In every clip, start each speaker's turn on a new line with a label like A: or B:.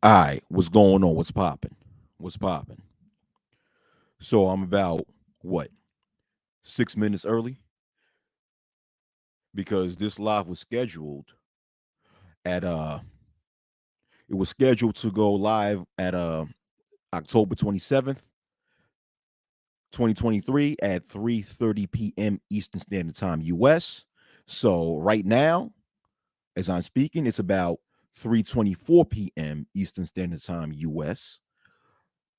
A: All right, what's going on? What's popping? What's popping? So I'm about what 6 minutes early because this live was scheduled at it was scheduled to go live at October 27th, 2023 at 3:30 p.m. Eastern Standard Time US. So right now, as I'm speaking, it's about 3:24 p.m. Eastern Standard Time US.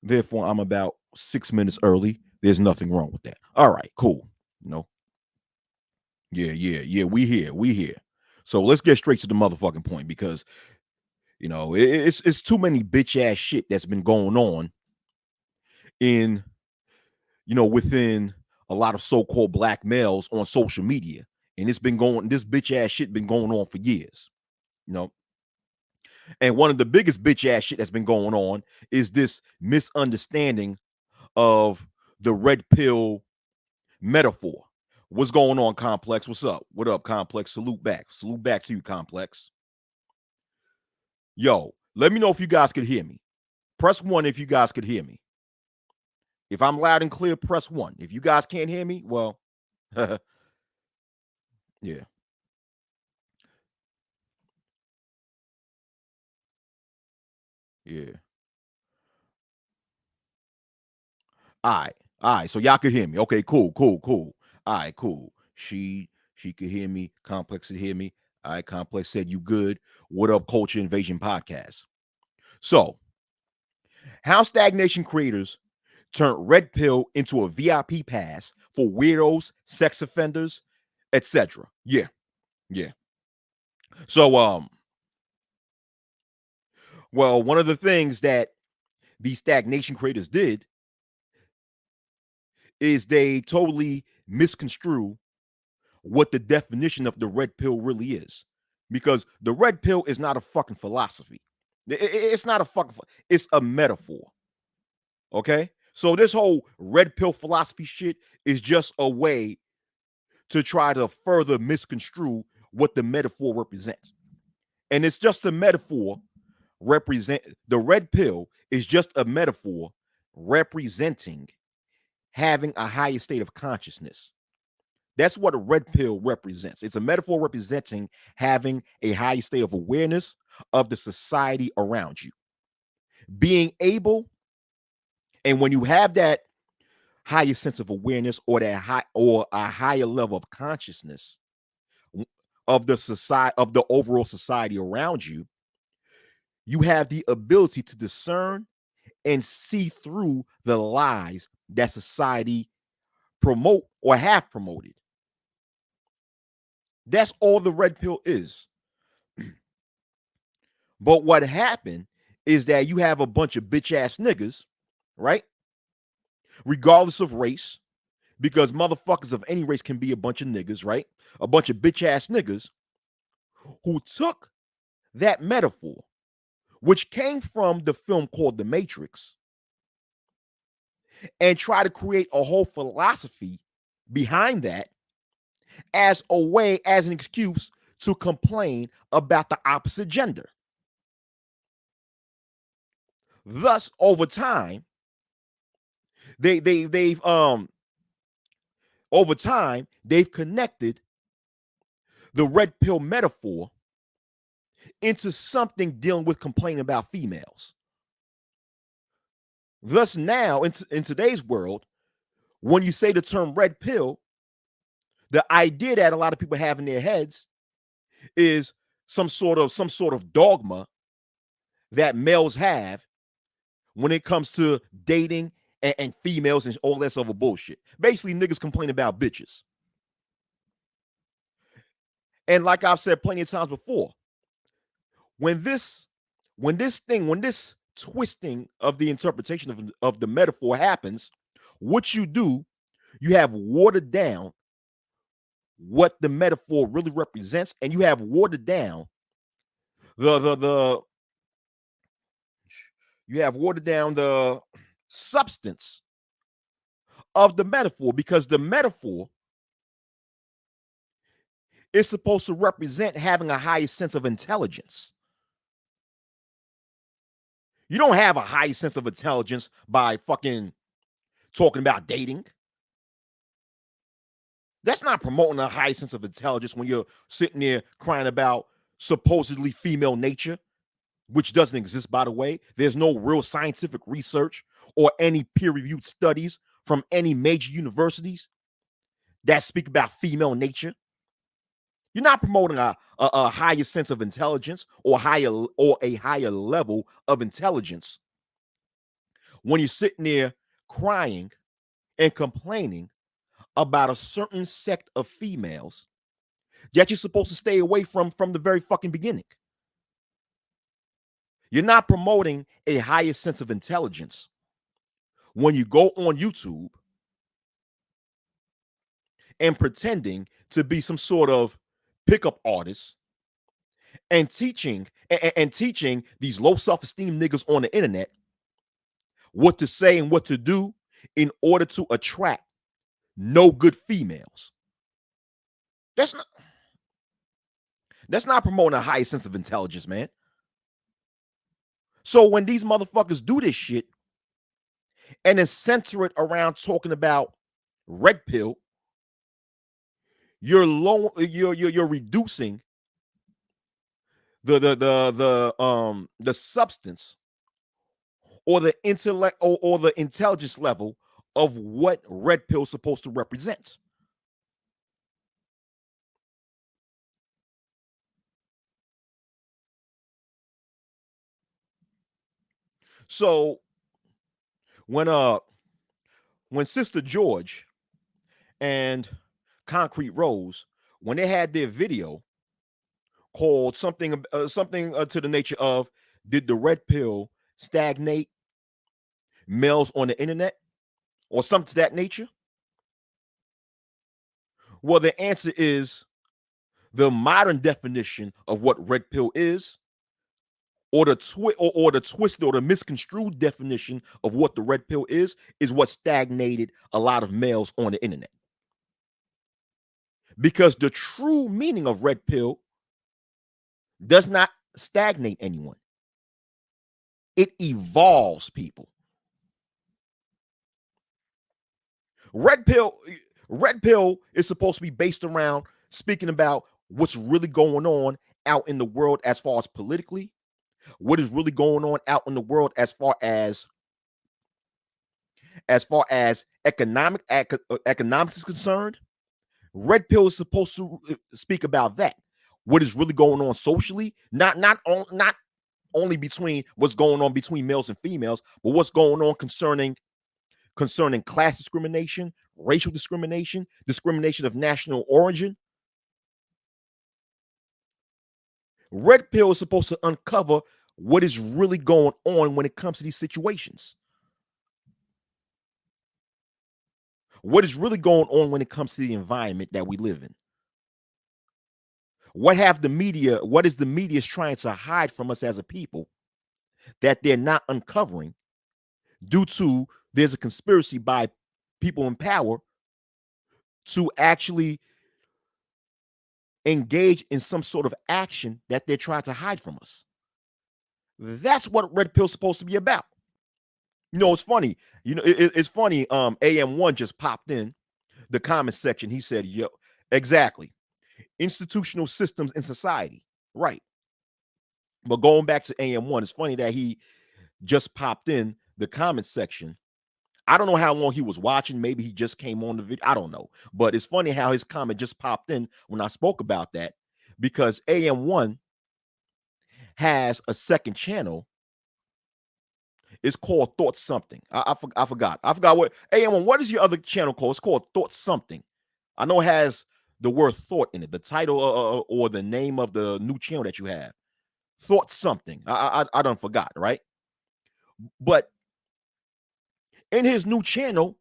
A: Therefore, I'm about 6 minutes early. There's nothing wrong with that. All right, cool. You know, yeah. We here. So let's get straight to the motherfucking point because it's too many bitch ass shit that's been going on in within a lot of so-called black males on social media, and this bitch ass shit been going on for years. You know, and one of the biggest bitch ass shit that's been going on is this misunderstanding of the red pill metaphor. What's going on, Complex? What's up? What up, Complex? Salute back. Salute back to you, Complex. Yo, let me know if you guys could hear me. Press one if you guys could hear me. If I'm loud and clear, press one. If you guys can't hear me, well, yeah, yeah. All right, all right. So y'all could hear me. Okay, cool. All right, cool. She could hear me. Complex could hear me. All right, Complex said you good. What up, Culture Invasion Podcast? So, how stagnation creators turn red pill into a VIP pass for weirdos, sex offenders, etc. Yeah. So well, one of the things that these stagnation creators did is they totally misconstrue what the definition of the red pill really is. Because the red pill is not a fucking philosophy. It's not a fucking it's a metaphor. Okay? So this whole red pill philosophy shit is just a way to try to further misconstrue what the metaphor represents. And it's just a metaphor represent the red pill is just a metaphor representing having a higher state of consciousness. That's what a red pill represents. It's a metaphor representing having a higher state of awareness of the society around you. Being able, and when you have that higher sense of awareness or that high or a higher level of consciousness of the society of the overall society around you, you have the ability to discern and see through the lies that society promote or have promoted. That's all the red pill is. But what happened is that you have a bunch of bitch ass niggas, right? Regardless of race, because motherfuckers of any race can be a bunch of niggas, right? A bunch of bitch ass niggas who took that metaphor, which came from the film called The Matrix, and try to create a whole philosophy behind that as a way, as an excuse to complain about the opposite gender. Thus, over time, they've over time they've connected the red pill metaphor into something dealing with complaining about females. Thus, now in today's world, when you say the term red pill, the idea that a lot of people have in their heads is some sort of dogma that males have when it comes to dating and females and all that other bullshit. Basically, niggas complain about bitches. And like I've said plenty of times before, when this when this twisting of the interpretation of the metaphor happens, what you do, you have watered down what the metaphor really represents, and you have watered down the you have watered down the substance of the metaphor, because the metaphor is supposed to represent having a higher sense of intelligence. You don't have a high sense of intelligence by fucking talking about dating. That's not promoting a high sense of intelligence when you're sitting there crying about supposedly female nature, which doesn't exist, by the way. There's no real scientific research or any peer-reviewed studies from any major universities that speak about female nature. You're not promoting a higher sense of intelligence or a higher level of intelligence when you're sitting there crying and complaining about a certain sect of females that you're supposed to stay away from the very fucking beginning. You're not promoting a higher sense of intelligence when you go on YouTube and pretending to be some sort of pickup artist and teaching these low self-esteem niggas on the internet what to say and what to do in order to attract no good females. That's not promoting a high sense of intelligence, man. So when these motherfuckers do this shit and then center it around talking about red pill, you're reducing the substance or the intellect or the intelligence level of what red pill is supposed to represent. So when Sister George and Concrete Rose, when they had their video called something to the nature of, did the red pill stagnate males on the internet or something to that nature? Well, the answer is the modern definition of what red pill is, or the twisted or the misconstrued definition of what the red pill is what stagnated a lot of males on the internet. Because the true meaning of red pill does not stagnate anyone. It evolves people. Red pill is supposed to be based around speaking about what's really going on out in the world as far as politically, what is really going on out in the world as far as economics is concerned. Red pill is supposed to speak about that. What is really going on socially, not only between what's going on between males and females, but what's going on concerning class discrimination, racial discrimination, discrimination of national origin. Red pill is supposed to uncover what is really going on when it comes to these situations. What is really going on when it comes to the environment that we live in? What is the media trying to hide from us as a people that they're not uncovering due to there's a conspiracy by people in power to actually engage in some sort of action that they're trying to hide from us. That's what red pill is supposed to be about. It's funny. It's funny. AM1 just popped in the comment section. He said, "Yo, exactly. Institutional systems in society." Right. But going back to AM1, it's funny that he just popped in the comment section. I don't know how long he was watching. Maybe he just came on the video. I don't know. But it's funny how his comment just popped in when I spoke about that, because AM1 has a second channel. It's called Thought Something. I forgot. I forgot what AM1. What is your other channel called? It's called Thought Something. I know it has the word thought in it. The title or the name of the new channel that you have. Thought Something. I don't forgot, right? But in his new channel,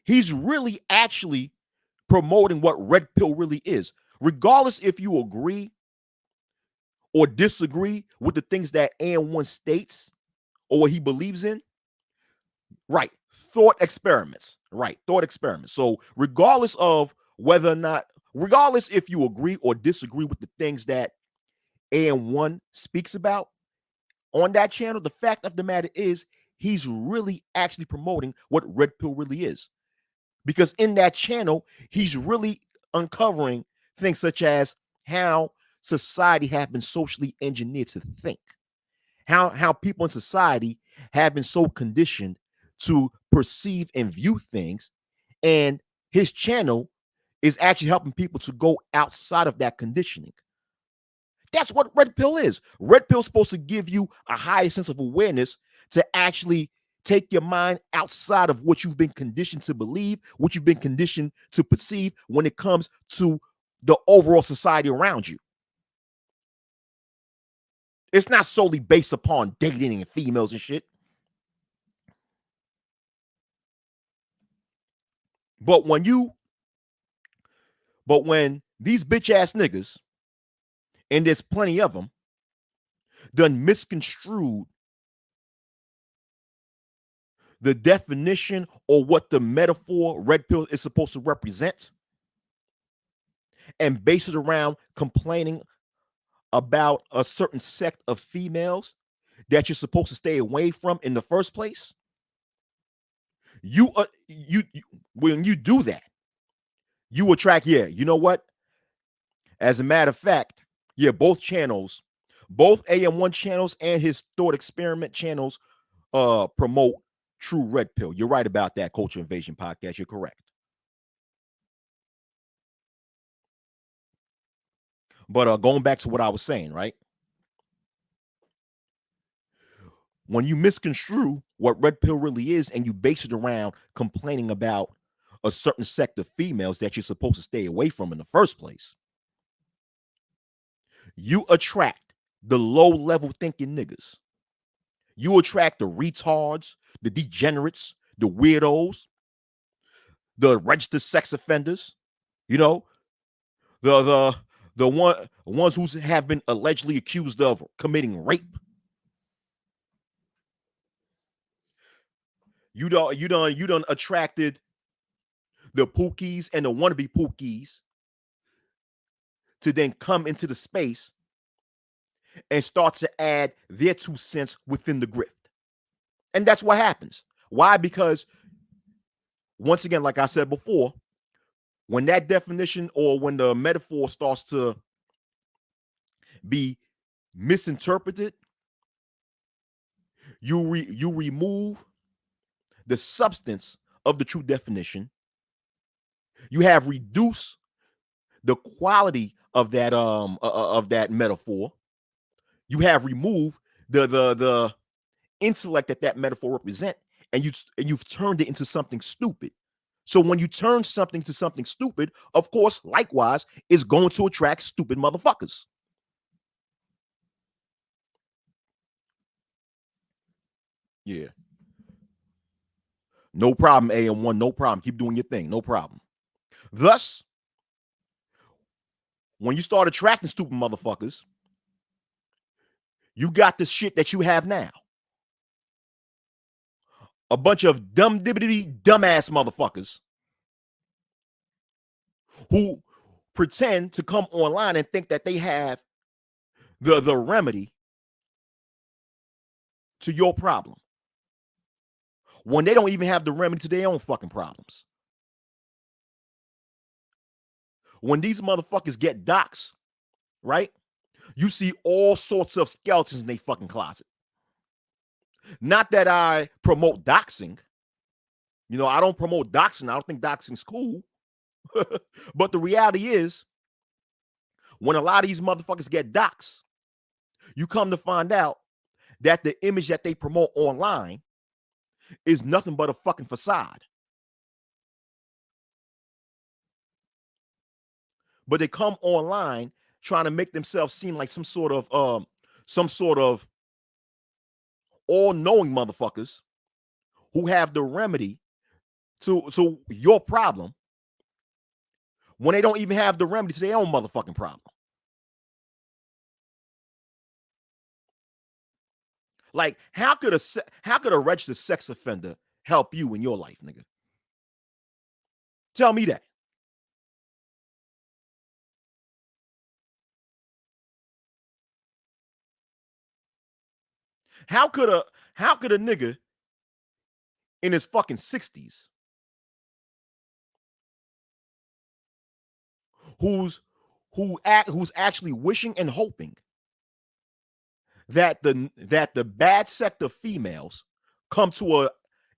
A: he's really actually promoting what red pill really is. Regardless if you agree or disagree with the things that AM1 states or what he believes in, right? Thought experiments, right? Thought experiments. So regardless if you agree or disagree with the things that AM1 speaks about, on that channel, the fact of the matter is he's really actually promoting what red pill really is. Because in that channel, he's really uncovering things such as how society have been socially engineered to think, how people in society have been so conditioned to perceive and view things, and his channel is actually helping people to go outside of that conditioning. That's what red pill is. Red pill is supposed to give you a higher sense of awareness to actually take your mind outside of what you've been conditioned to believe, what you've been conditioned to perceive when it comes to the overall society around you. It's not solely based upon dating and females and shit. But when these bitch ass niggas, and there's plenty of them, done misconstrued the definition or what the metaphor red pill is supposed to represent, and base it around complaining about a certain sect of females that you're supposed to stay away from in the first place, you when you do that, you attract, yeah, you know what? As a matter of fact, yeah, both channels, both AM1 channels and his thought experiment channels promote true red pill. You're right about that, Culture Invasion Podcast. You're correct. But going back to what I was saying, right? When you misconstrue what red pill really is and you base it around complaining about a certain sect of females that you're supposed to stay away from in the first place, you attract the low level thinking niggas. You attract the retards, the degenerates, the weirdos, the registered sex offenders, you know, the ones who have been allegedly accused of committing rape. You done attracted the pookies and the wannabe pookies to then come into the space and start to add their 2 cents within the grift. And that's what happens. Why? Because once again, like I said before, when that definition or when the metaphor starts to be misinterpreted, you remove the substance of the true definition. You have reduced the quality of that metaphor. You have removed the intellect that metaphor represent, and you've turned it into something stupid. So when you turn something to something stupid, of course, likewise, it's going to attract stupid motherfuckers. Yeah. No problem, AM1. No problem. Keep doing your thing. No problem. Thus, when you start attracting stupid motherfuckers, you got the shit that you have now. A bunch of dumb dibbity dumbass motherfuckers who pretend to come online and think that they have the remedy to your problem when they don't even have the remedy to their own fucking problems. When these motherfuckers get doxxed, right? You see all sorts of skeletons in their fucking closet. Not that I promote doxing. You know, I don't promote doxing. I don't think doxing's cool. But the reality is, when a lot of these motherfuckers get doxxed, you come to find out that the image that they promote online is nothing but a fucking facade. But they come online trying to make themselves seem like some sort of all-knowing motherfuckers who have the remedy to your problem when they don't even have the remedy to their own motherfucking problem. Like, how could a registered sex offender help you in your life, nigga? Tell me that. How could a how could a nigga in his fucking 60s who's who's actually wishing and hoping that the bad sector females come to a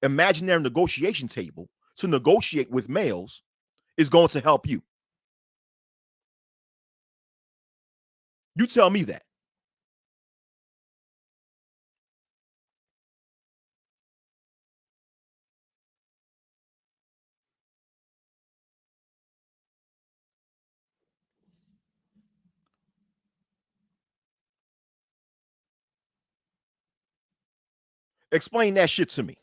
A: imaginary negotiation table to negotiate with males is going to help you? You tell me that. Explain that shit to me.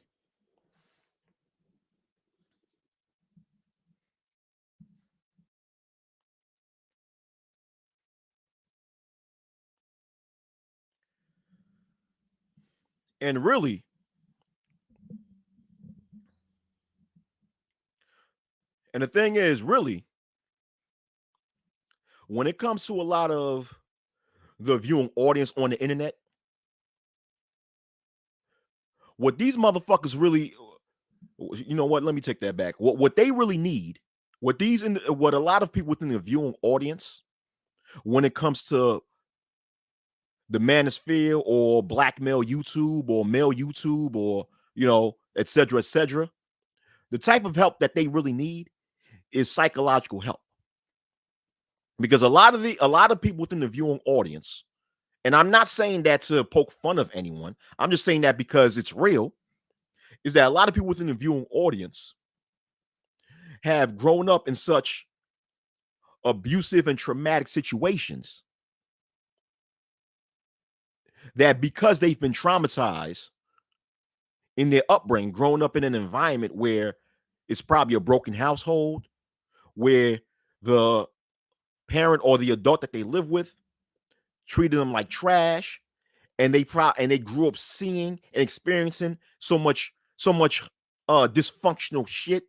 A: And really, and the thing is, really, when it comes to a lot of the viewing audience on the internet, what these motherfuckers really, you know what? Let me take that back. What they really need, what a lot of people within the viewing audience, when it comes to the manosphere or black male YouTube or male YouTube or et cetera, the type of help that they really need is psychological help. Because a lot of people within the viewing audience, and I'm not saying that to poke fun of anyone, I'm just saying that because it's real, is that a lot of people within the viewing audience have grown up in such abusive and traumatic situations that because they've been traumatized in their upbringing, growing up in an environment where it's probably a broken household, where the parent or the adult that they live with treated them like trash, and they grew up seeing and experiencing so much dysfunctional shit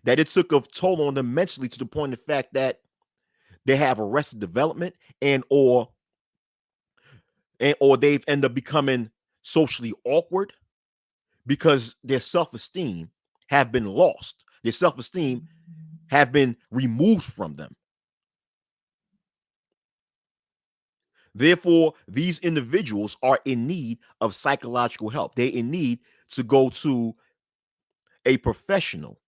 A: that it took a toll on them mentally to the point of the fact that they have arrested development and or they've ended up becoming socially awkward because their self-esteem have been lost. Their self-esteem have been removed from them. Therefore, these individuals are in need of psychological help. They're in need to go to a professional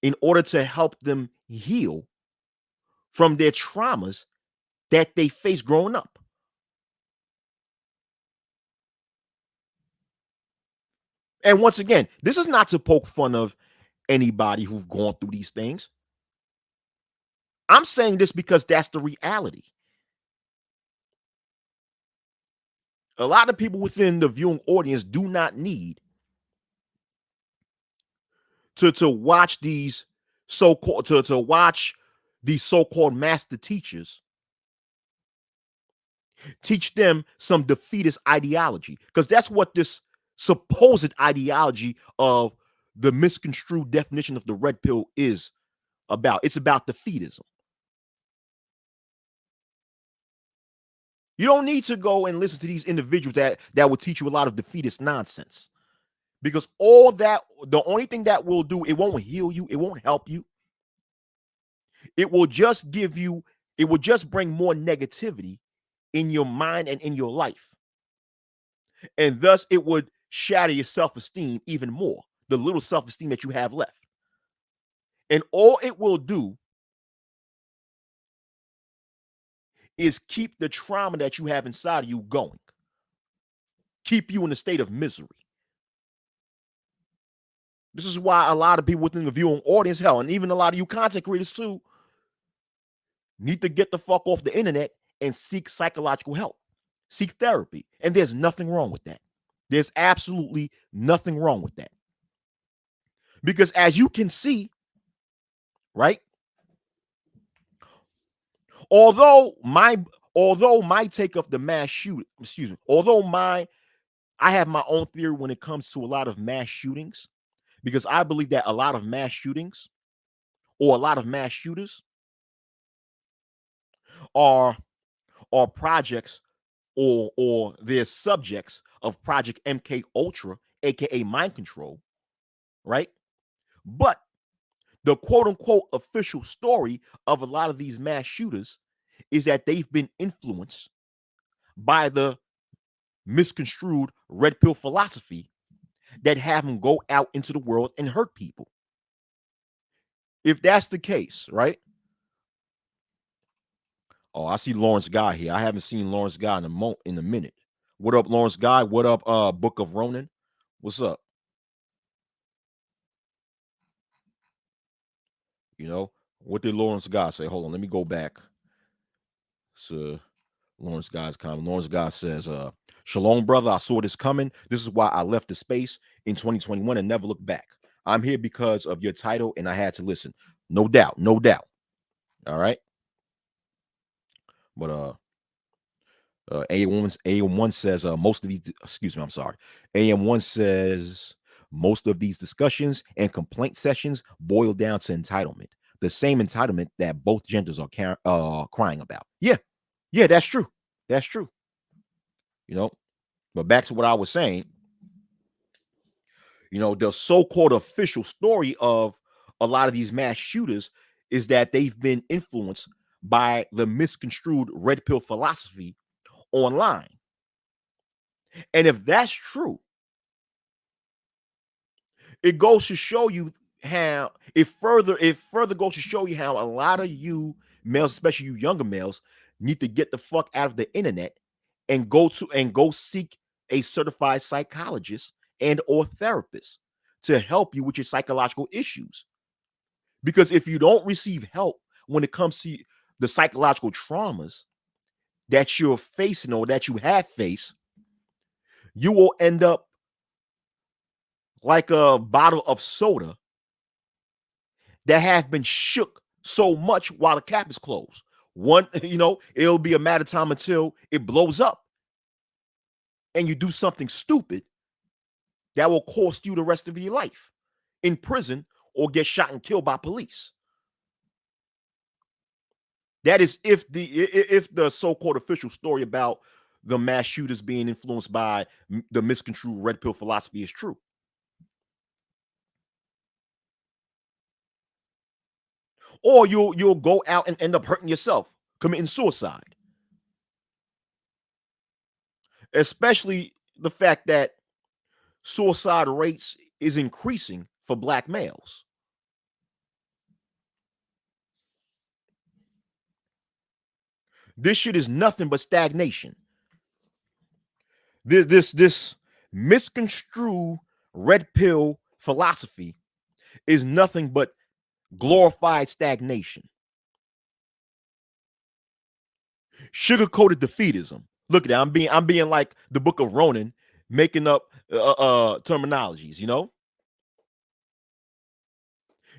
A: in order to help them heal from their traumas that they face growing up. And once again, this is not to poke fun of anybody who've gone through these things. I'm saying this because that's the reality. A lot of people within the viewing audience do not need to watch these so-called to watch these so-called master teachers teach them some defeatist ideology, because that's what this supposed ideology of the misconstrued definition of the red pill is about. It's about defeatism. You don't need to go and listen to these individuals that will teach you a lot of defeatist nonsense, because all that, the only thing that will do, it won't heal you, it won't help you. It will just give you, it will just bring more negativity in your mind and in your life. And thus it would shatter your self-esteem even more, the little self-esteem that you have left. And all it will do is keep the trauma that you have inside of you going, keep you in a state of misery. This is why a lot of people within the viewing audience, hell, and even a lot of you content creators too, need to get the fuck off the internet and seek psychological help, seek therapy. And there's nothing wrong with that. There's absolutely nothing wrong with that. Because as you can see, right? Although my take of the mass shoot, excuse me, I have my own theory when it comes to a lot of mass shootings, because I believe that a lot of mass shootings or a lot of mass shooters are projects or they're subjects of Project MK Ultra, aka mind control, right? But the quote unquote official story of a lot of these mass shooters is that they've been influenced by the misconstrued red pill philosophy that have them go out into the world and hurt people. If that's the case, right? Oh, I see Lawrence Guy here. I haven't seen Lawrence Guy in a minute. What up, Lawrence Guy? What up, Book of Ronan? What's up? You know, what did Lawrence Guy say? Hold on, let me go back. So Lawrence Guy's comment. Lawrence Guy says, Shalom, brother. I saw this coming. This is why I left the space in 2021 and never looked back. I'm here because of your title, and I had to listen. No doubt, no doubt. All right. But AM1 says most of these, excuse me, I'm sorry. AM1 says most of these discussions and complaint sessions boil down to entitlement. The same entitlement that both genders are crying about. Yeah, that's true. That's true. You know, but back to what I was saying, you know, the so-called official story of a lot of these mass shooters is that they've been influenced by the misconstrued red pill philosophy online. And if that's true, it goes to show you how it further goes to show you how a lot of you males, especially you younger males, need to get the fuck out of the internet and go seek a certified psychologist and or therapist to help you with your psychological issues. Because if you don't receive help when it comes to the psychological traumas that you're facing or that you have faced, you will end up like a bottle of soda that have been shook so much while the cap is closed. One, it'll be a matter of time until it blows up and you do something stupid that will cost you the rest of your life in prison or get shot and killed by police. That is if the so-called official story about the mass shooters being influenced by the misconstrued red pill philosophy is true. Or you'll go out and end up hurting yourself, committing suicide. Especially the fact that suicide rates is increasing for black males. This shit is nothing but stagnation. This misconstrued red pill philosophy is nothing but glorified stagnation. Sugar-coated defeatism. Look at that. I'm being like the Book of Ronan, making up terminologies, you know?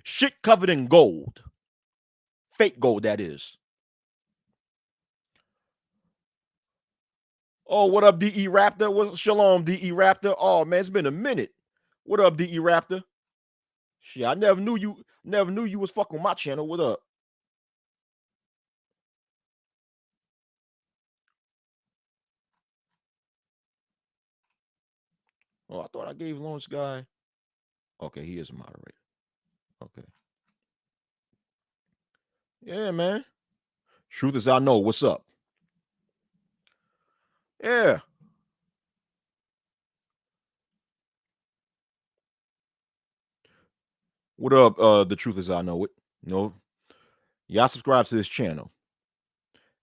A: Shit covered in gold. Fake gold, that is. Oh, what up, DE Raptor? What's shalom, DE Raptor? Oh man, it's been a minute. What up, DE Raptor? Shit, I never knew you was fucking with my channel. What up? Oh, I thought I gave Lawrence Guy. Okay, he is a moderator. Okay. Yeah, man. Truth is I know. What's up? Yeah. What up? The truth is I know it. You know, y'all subscribe to this channel.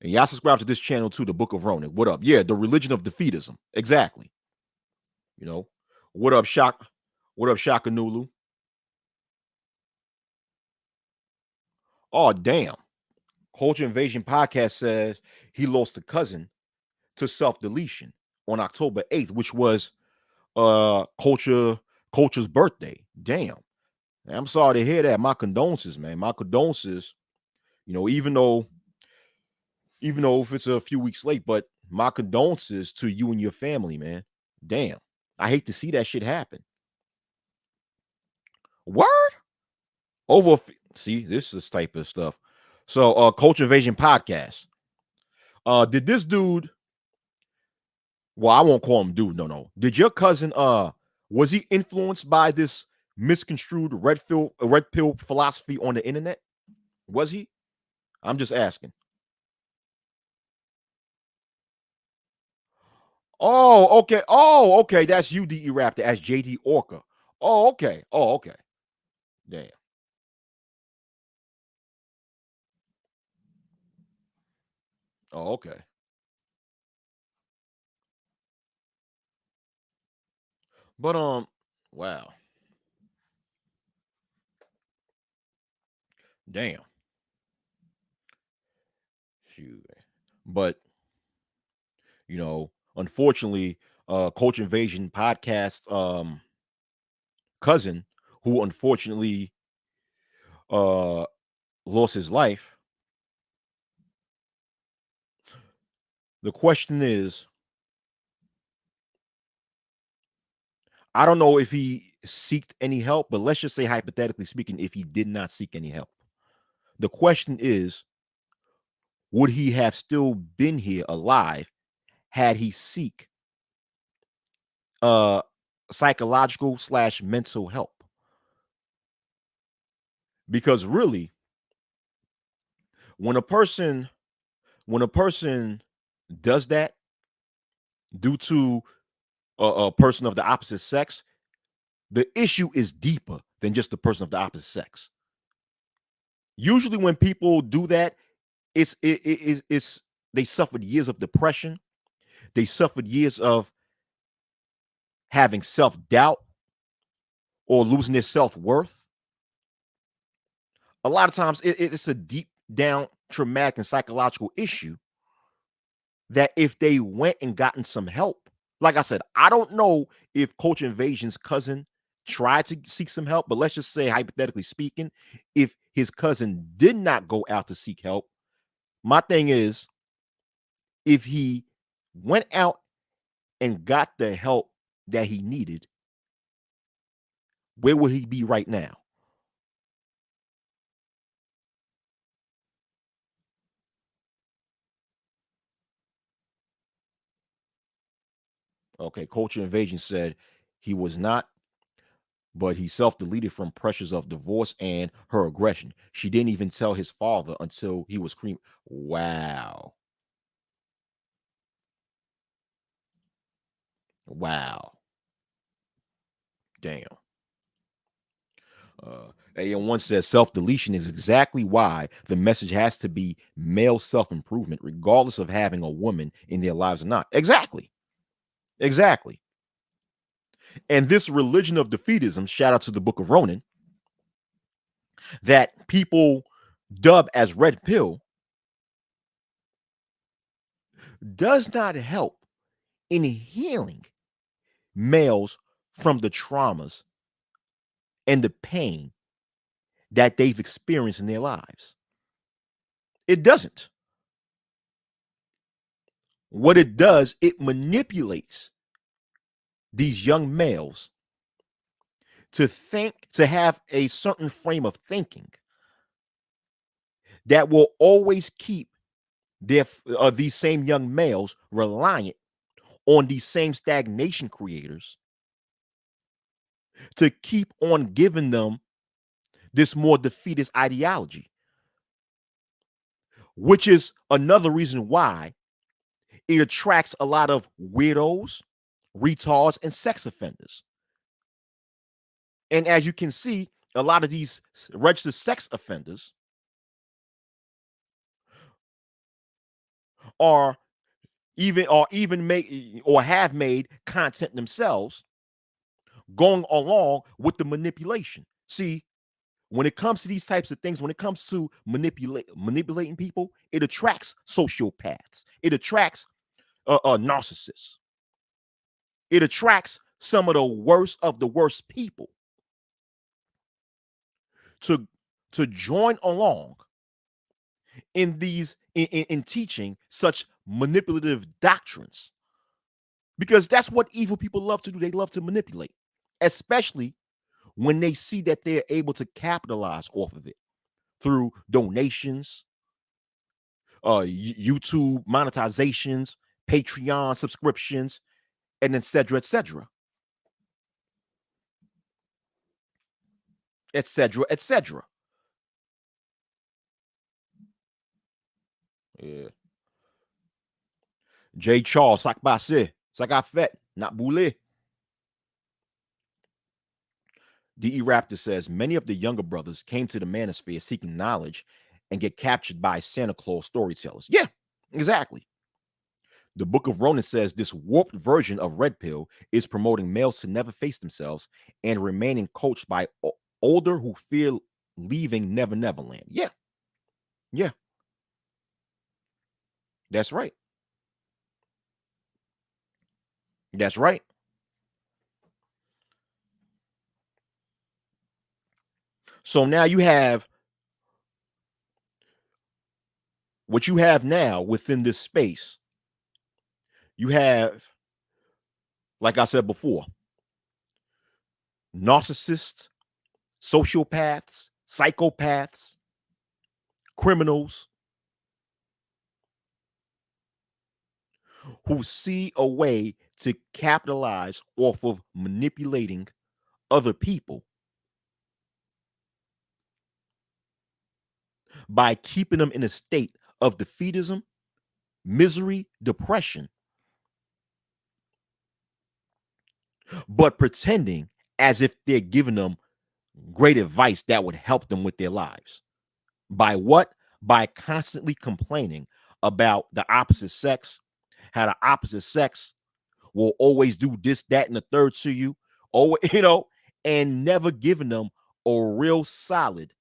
A: And y'all subscribe to this channel too, the Book of Ronan. What up? Yeah, the religion of defeatism. Exactly. You know. What up, Shock? What up, Shakanulu? Oh, damn. Culture Invasion Podcast says he lost a cousin to self-deletion on October 8th, which was Culture's birthday. Damn. I'm sorry to hear that. My condolences, man. My condolences. You know, even though if it's a few weeks late, but my condolences to you and your family, man. Damn. I hate to see that shit happen. Word? See, this is type of stuff. So Culture Invasion Podcast. Did this dude Well, I won't call him dude. No, no. Did your cousin was he influenced by this misconstrued red pill philosophy on the internet? Was he? I'm just asking. Oh, okay. Oh, okay. That's you, DE Raptor, as JD Orca. Oh, okay. Oh, okay. Damn. Oh, okay. But wow. Damn. Shoot. But unfortunately, Coach Invasion podcast cousin, who unfortunately uh lost his life. The question is, I don't know if he seeked any help, but let's just say hypothetically speaking, if he did not seek any help. The question is, would he have still been here alive had he seek uh psychological slash mental help? Because really, when a person when a person does that due to a person of the opposite sex, the issue is deeper than just the person of the opposite sex. Usually, when people do that, it's they suffered years of depression. They suffered years of having self doubt or losing their self worth. A lot of times, it's a deep down traumatic and psychological issue that if they went and gotten some help, like I said, I don't know if Coach Invasion's cousin tried to seek some help, but let's just say, hypothetically speaking, if his cousin did not go out to seek help, my thing is, if he went out and got the help that he needed, where would he be right now? Okay, Culture Invasion said he was not, but he self-deleted from pressures of divorce and her aggression. She didn't even tell his father until he was cream. Wow. Wow. Damn. AM1 says self-deletion is exactly why the message has to be male self-improvement, regardless of having a woman in their lives or not. Exactly. Exactly. And this religion of defeatism, shout out to the Book of Ronan, that people dub as red pill, does not help in healing males from the traumas and the pain that they've experienced in their lives. It doesn't. What it does, it manipulates these young males to have a certain frame of thinking that will always keep these same young males reliant on these same stagnation creators to keep on giving them this more defeatist ideology, which is another reason why it attracts a lot of weirdos, retards, and sex offenders. And as you can see, a lot of these registered sex offenders are even make or have made content themselves going along with the manipulation. See, when it comes to these types of things, when it comes to manipulating people, it attracts sociopaths. It attracts narcissists. It attracts some of the worst people to join along in in teaching such manipulative doctrines, because that's what evil people love to do. They love to manipulate, especially when they see that they're able to capitalize off of it through donations, YouTube monetizations, Patreon subscriptions, and et cetera, et cetera, et cetera, et cetera. Yeah. J. Charles, sac passé, sac à fait, not boulé. D.E. Raptor says many of the younger brothers came to the manosphere seeking knowledge and get captured by Santa Claus storytellers. Yeah, exactly. The Book of Ronan says this warped version of Red Pill is promoting males to never face themselves and remaining coached by older who fear leaving Never Neverland. Yeah, yeah, that's right. That's right. So now you have what you have now within this space. You have, like I said before, narcissists, sociopaths, psychopaths, criminals who see a way to capitalize off of manipulating other people by keeping them in a state of defeatism, misery, depression, but pretending as if they're giving them great advice that would help them with their lives. By what? By constantly complaining about the opposite sex, how the opposite sex will always do this, that, and the third to you, always, and never giving them a real solid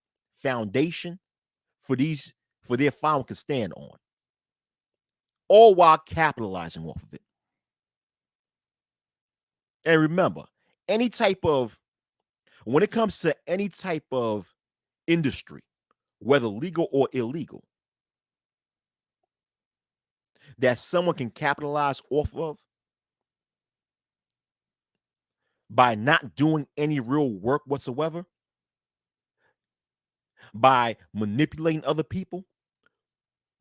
A: foundation for their found can stand on, all while capitalizing off of it. And remember, any type of when it comes to any type of industry, whether legal or illegal, that someone can capitalize off of by not doing any real work whatsoever, by manipulating other people,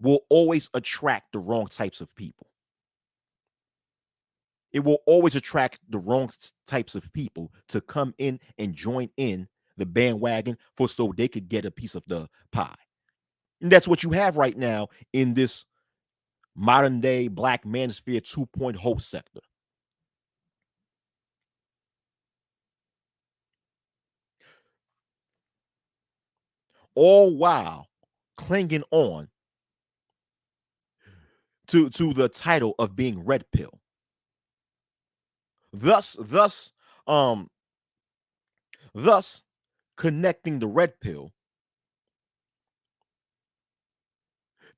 A: will always attract the wrong types of people. It will always attract the wrong types of people to come in and join in the bandwagon for so they could get a piece of the pie. And that's what you have right now in this modern day Black Manosphere 2.0 sector. All while clinging on to the title of being red pill. Thus, um, thus connecting the red pill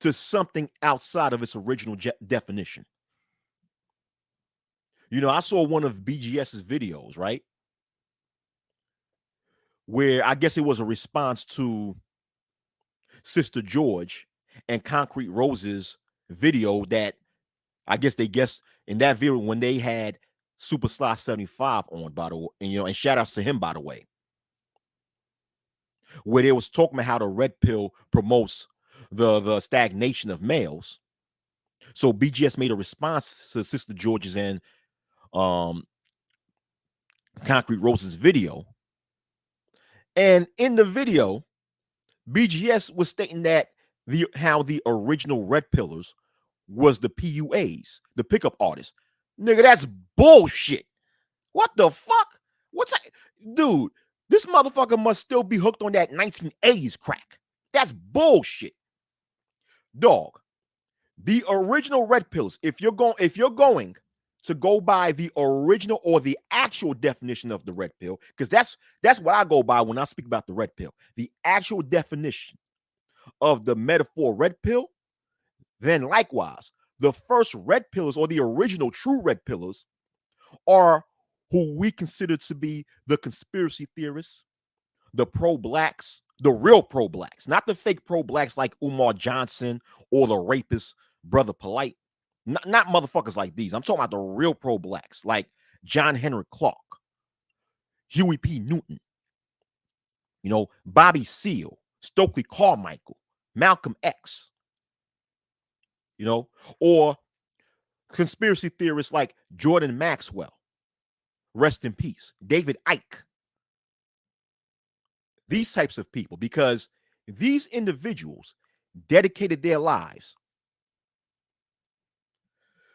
A: to something outside of its original definition. I saw one of BGS's videos, right? Where I guess it was a response to Sister George and Concrete Rose's video that I guess in that video when they had Super Sly 75 on, by the way, and shout outs to him, by the way, where they was talking about how the red pill promotes the stagnation of males. So BGS made a response to Sister George's and um Concrete Rose's video. And in the video, BGS was stating that how the original red pillars was the PUAs, the pickup artists. Nigga, that's bullshit. What the fuck? What's that? Dude, this motherfucker must still be hooked on that 1980s crack. That's bullshit. Dog. The original red pills, if you're going to go by the original or the actual definition of the red pill, because that's what I go by when I speak about the red pill. The actual definition of the metaphor red pill, then likewise, the first red pillars or the original true red pillars are who we consider to be the conspiracy theorists, the pro-blacks, the real pro-blacks, not the fake pro-blacks like Umar Johnson or the rapist Brother Polite. Not motherfuckers like these. I'm talking about the real pro-blacks like John Henry Clark, Huey P. Newton, Bobby Seale, Stokely Carmichael, Malcolm X, or Conspiracy theorists like Jordan Maxwell, rest in peace, David Icke, these types of people, because these individuals dedicated their lives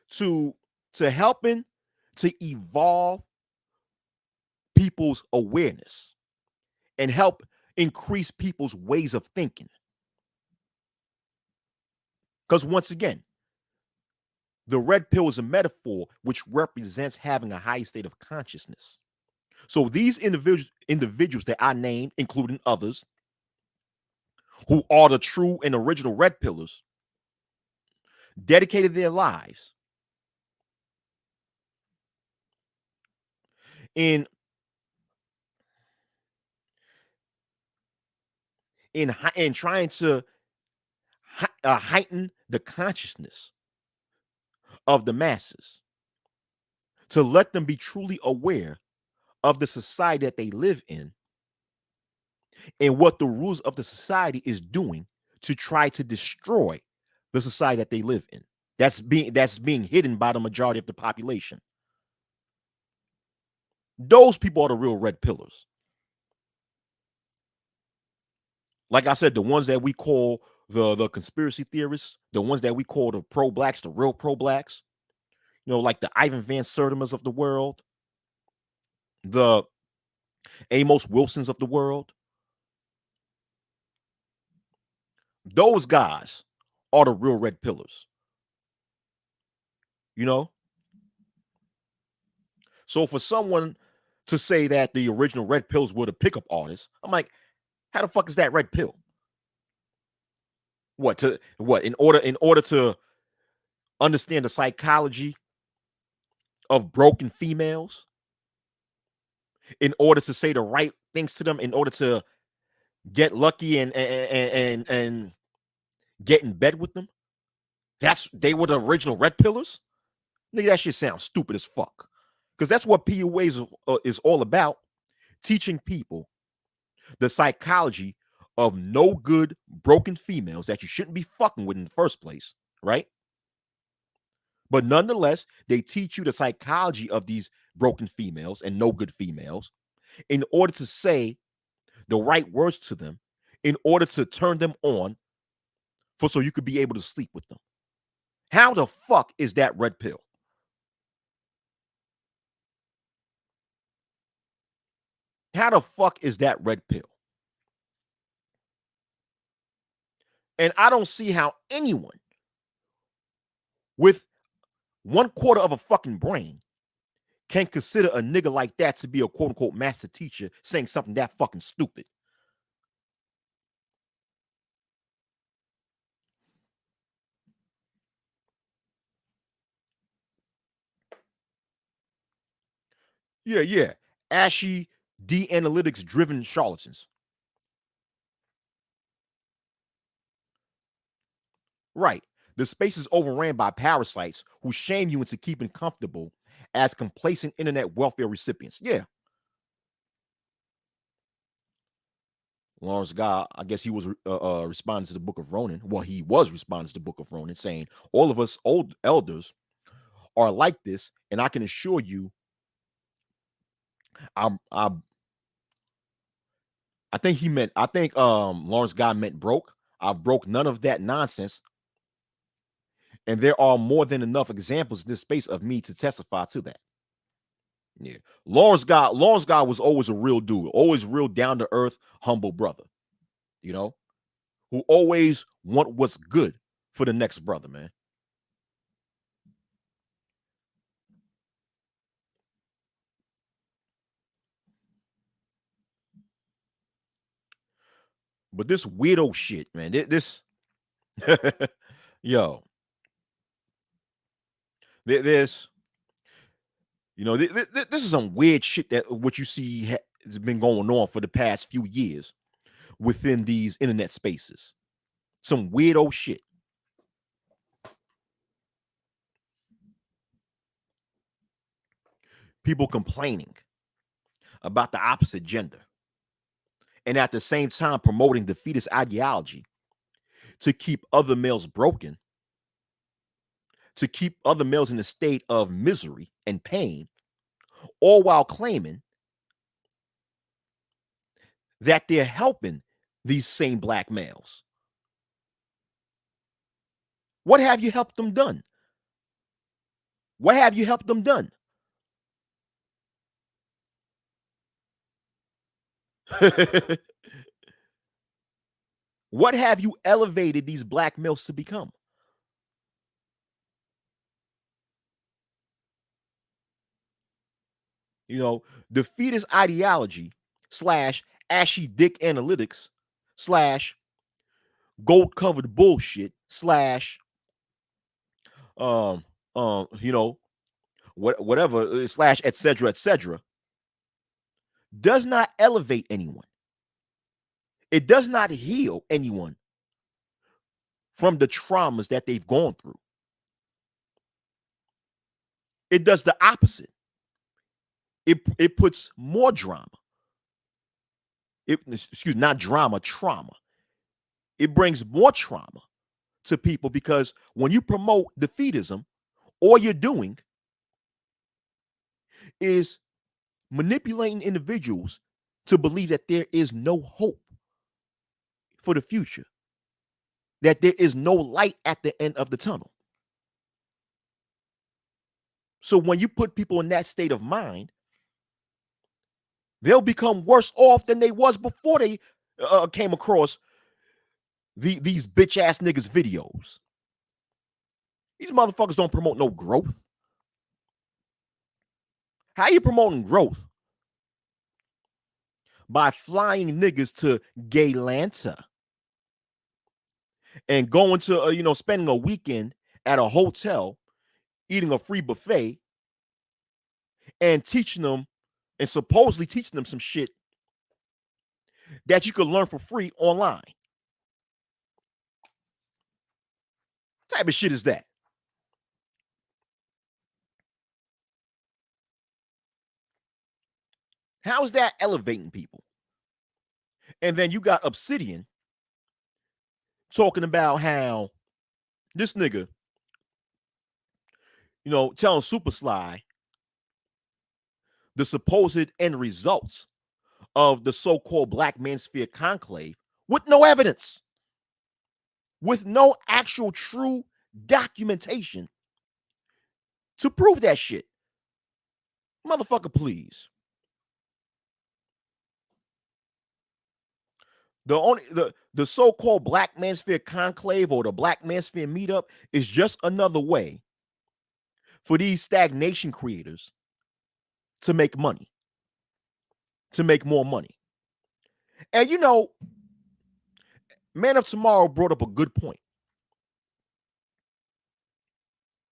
A: to helping to evolve people's awareness and help increase people's ways of thinking. Because once again, the red pill is a metaphor which represents having a high state of consciousness. So these individuals that I named, including others, who are the true and original red pillars, dedicated their lives in trying to heighten the consciousness of the masses, to let them be truly aware of the society that they live in and what the rules of the society is doing to try to destroy the society that they live in. That's being hidden by the majority of the population. Those people are the real red pillars. Like I said, the ones that we call the conspiracy theorists, the ones that we call the pro blacks, the real pro blacks, like the Ivan Van Sertimas of the world, the Amos Wilsons of the world. Those guys are the real red pillars. You know? So for someone to say that the original red pills were the pickup artists, I'm like, how the fuck is that red pill? What in order to understand the psychology of broken females, in order to say the right things to them, in order to get lucky and get in bed with them. They were the original red pillars. Nigga, that shit sounds stupid as fuck. Because that's what PUA is all about: teaching people the psychology of no good broken females that you shouldn't be fucking with in the first place, right? But nonetheless, they teach you the psychology of these broken females and no good females in order to say the right words to them, in order to turn them on, for so you could be able to sleep with them. How the fuck is that red pill? How the fuck is that red pill? And I don't see how anyone with 1/4 of a fucking brain can consider a nigga like that to be a quote unquote master teacher saying something that fucking stupid. Yeah, yeah. Ashy, de-analytics driven charlatans. Right. The space is overran by parasites who shame you into keeping comfortable as complacent internet welfare recipients. Yeah. Lawrence God, I guess he was responding to the Book of Ronan. Well, he was responding to the Book of Ronan, saying all of us old elders are like this, and I can assure you, I'm, I'm I think he meant, I think Lawrence God meant broke. I broke none of that nonsense, and there are more than enough examples in this space of me to testify to that. Yeah, Lawrence God was always a real dude, always real down to earth, humble brother. You know, who always want what's good for the next brother, man. But this weirdo shit, man, this yo, there's this is some weird shit that what you see has been going on for the past few years within these internet spaces. Some weirdo shit. People complaining about the opposite gender and at the same time promoting the fetus ideology to keep other males broken to keep other males in a state of misery and pain, all while claiming that they're helping these same black males. What have you helped them done? What have you helped them done? What have you elevated these black males to become? You know, defeatist ideology slash ashy dick analytics slash gold covered bullshit slash um you know whatever slash etc does not elevate anyone. It does not heal anyone from the traumas that they've gone through. It does the opposite. It puts more drama. Not drama, trauma. It brings more trauma to people because when you promote defeatism, all you're doing is manipulating individuals to believe that there is no hope for the future, that there is no light at the end of the tunnel. So when you put people in that state of mind, they'll become worse off than they was before they came across these bitch ass niggas videos. These motherfuckers don't promote no growth. How you promoting growth? By flying niggas to Gaylanta and going to spending a weekend at a hotel, eating a free buffet, and teaching them and supposedly teaching them some shit that you could learn for free online. What type of shit is that? How is that elevating people? And then you got Obsidian talking about how this nigga, telling Super Sly the supposed end results of the so-called Black Manosphere conclave with no evidence, with no actual true documentation to prove that shit. Motherfucker, please. The so-called Black Manosphere conclave or the Black Manosphere meetup is just another way for these stagnation creators to make money, to make more money. And Man of Tomorrow brought up a good point.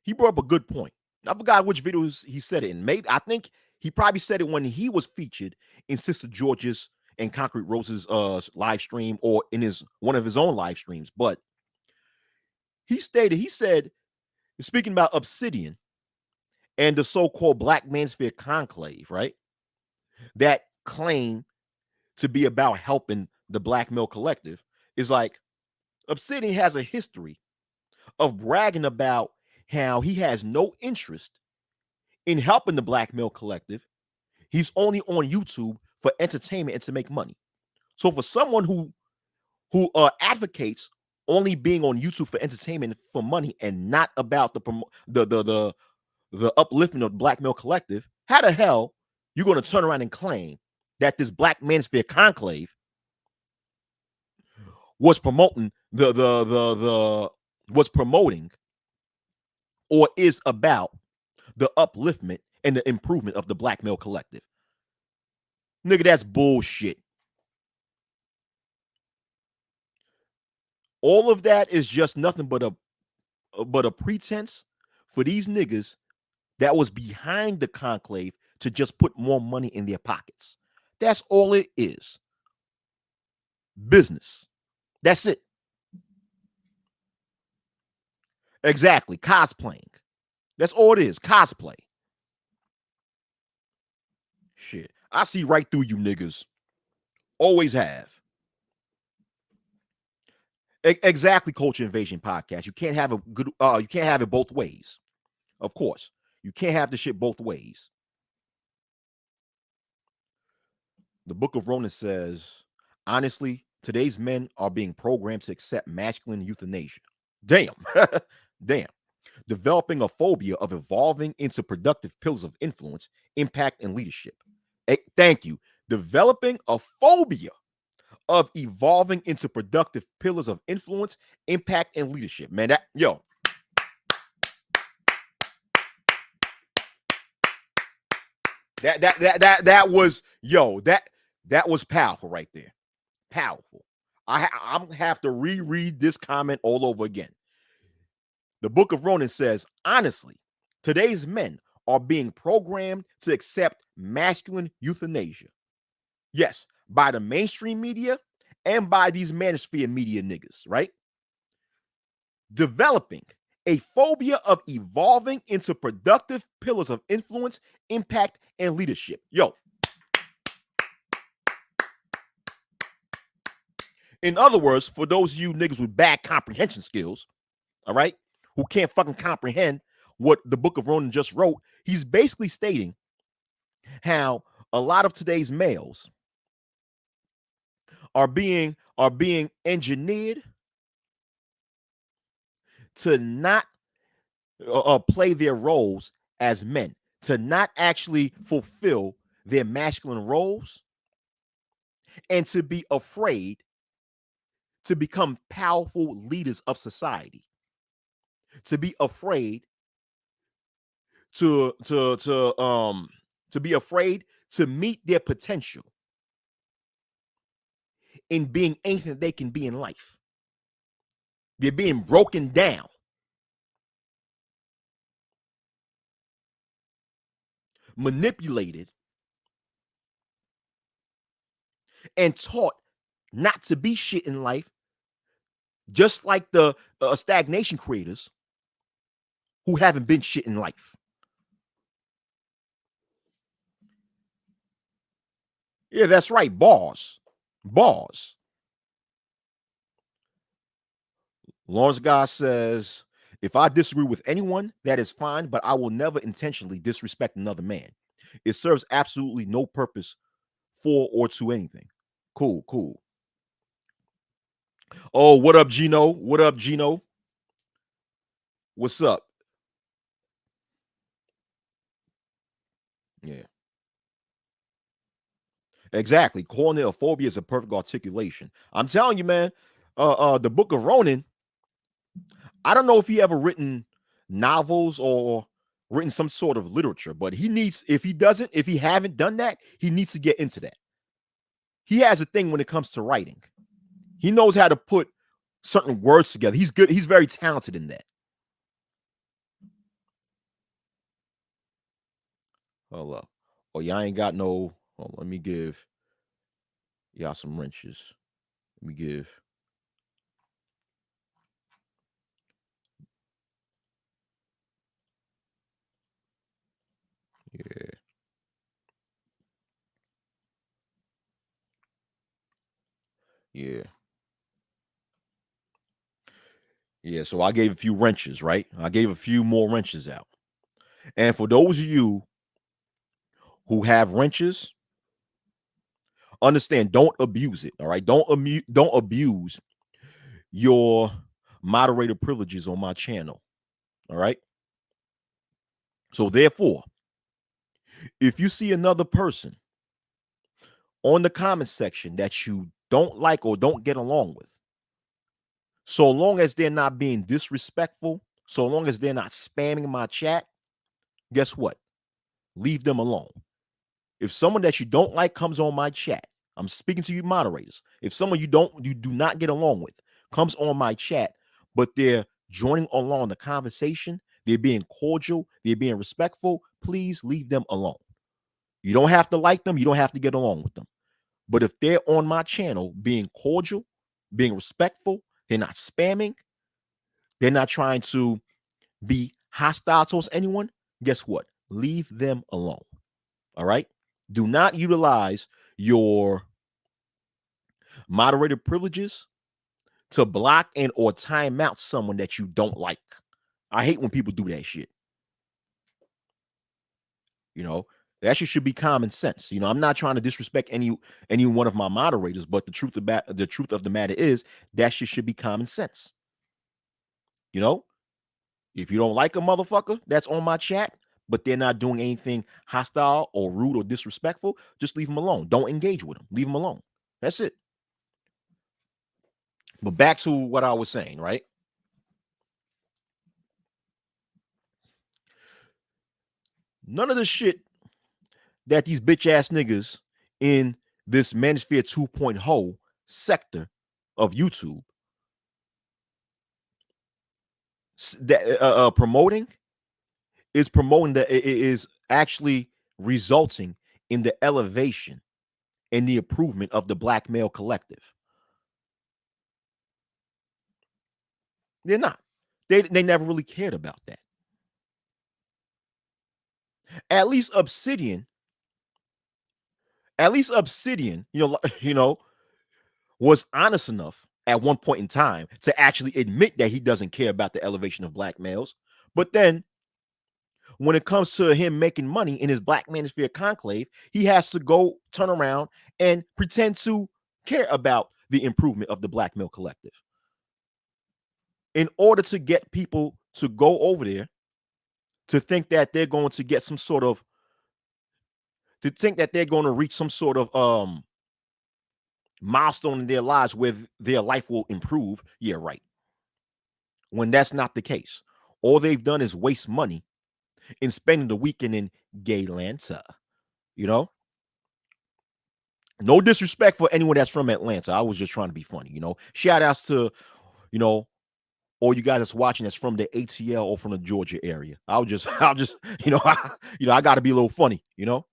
A: He brought up a good point. I forgot which videos he said it in. Maybe I think he probably said it when he was featured in Sister George's and Concrete Rose's live stream or in one of his own live streams. But he said, speaking about Obsidian and the so-called Black Manosphere conclave, right? That claim to be about helping the Black male collective is like Obsidian has a history of bragging about how he has no interest in helping the Black male collective. He's only on YouTube for entertainment and to make money. So for someone who advocates only being on YouTube for entertainment for money and not about the uplifting of the Black male collective, how the hell you going to turn around and claim that this Black Manosphere conclave was promoting was promoting or is about the upliftment and the improvement of the Black male collective? Nigga, that's bullshit. All of that is just nothing but a pretense for these niggas that was behind the conclave to just put more money in their pockets. That's all it is. Business. That's it. Exactly. Cosplaying. That's all it is. Cosplay. Shit. I see right through you niggas. Always have. Exactly, Culture Invasion podcast. You can't have a good. You can't have it both ways. Of course, you can't have the shit both ways. The Book of Romans says, honestly, today's men are being programmed to accept masculine euthanasia. Damn, damn. Developing a phobia of evolving into productive pillars of influence, impact, and leadership. Thank you. Developing a phobia of evolving into productive pillars of influence, impact, and leadership. Man, that was that was powerful right there. Powerful. I'm gonna have to reread this comment all over again. The Book of Ronan says, honestly, today's men are being programmed to accept masculine euthanasia. Yes, by the mainstream media and by these manosphere media niggas, right? Developing a phobia of evolving into productive pillars of influence, impact, and leadership. In other words, for those of you niggas with bad comprehension skills, all right, who can't fucking comprehend what the Book of Ronan just wrote, he's basically stating how a lot of today's males are being engineered to not play their roles as men, to not actually fulfill their masculine roles, and to be afraid to become powerful leaders of society, to be afraid to be afraid to meet their potential in being anything they can be in life. They're being broken down, manipulated, and taught not to be shit in life, just like the stagnation creators who haven't been shit in life. Yeah, that's right. Bars. Bars. Lawrence Goss says, if I disagree with anyone, that is fine, but I will never intentionally disrespect another man. It serves absolutely no purpose for or to anything. Cool, cool. Oh, what up, Gino? What up, Gino? What's up? Yeah, exactly. Corneophobia is a perfect articulation. I'm telling you, man. The Book of Ronan. I don't know if he ever written novels or written some sort of literature, but he needs. If he haven't done that, he needs to get into that. He has a thing when it comes to writing. He knows how to put certain words together. He's good. He's very talented in that. Hold up. Oh, y'all ain't got no. Hold on, let me give y'all some wrenches. Let me give. Yeah, yeah, yeah. So I gave a few wrenches, right? I gave a few more wrenches out. And for those of you who have wrenches, understand, don't abuse it. All right. Don't abuse your moderator privileges on my channel. All right. So therefore, if you see another person on the comment section that you don't like or don't get along with, so long as they're not being disrespectful, so long as they're not spamming my chat, guess what? Leave them alone. If someone that you don't like comes on my chat, I'm speaking to you moderators. If someone you do not get along with comes on my chat, but they're joining along the conversation, they're being cordial, they're being respectful, please leave them alone. You don't have to like them, you don't have to get along with them. But if they're on my channel being cordial, being respectful, they're not spamming, they're not trying to be hostile towards anyone, guess what? Leave them alone. All right? Do not utilize your moderator privileges to block and or time out someone that you don't like. I hate when people do that shit. You know, that shit should be common sense. You know, I'm not trying to disrespect any one of my moderators, but the truth of the matter is that shit should be common sense. You know, if you don't like a motherfucker that's on my chat, but they're not doing anything hostile or rude or disrespectful, just leave them alone. Don't engage with them. Leave them alone. That's it. But back to what I was saying, right? None of the shit that these bitch ass niggas in this Manosphere 2.0 sector of YouTube that promoting is promoting that it is actually resulting in the elevation and the improvement of the black male collective. They're not. They never really cared about that. At least Obsidian, you know, was honest enough at one point in time to actually admit that he doesn't care about the elevation of black males. But then when it comes to him making money in his Black Manosphere conclave, he has to go turn around and pretend to care about the improvement of the black male collective in order to get people to go over there to think that they're going to get some sort of to think that they're going to reach some sort of milestone in their lives where their life will improve. Yeah, right. When that's not the case. All they've done is waste money in spending the weekend in Gaylanta. You know? No disrespect for anyone that's from Atlanta. I was just trying to be funny, you know. Shout outs to, you know, all you guys that's watching that's from the ATL or from the Georgia area. I'll just, you know, I got to be a little funny, you know.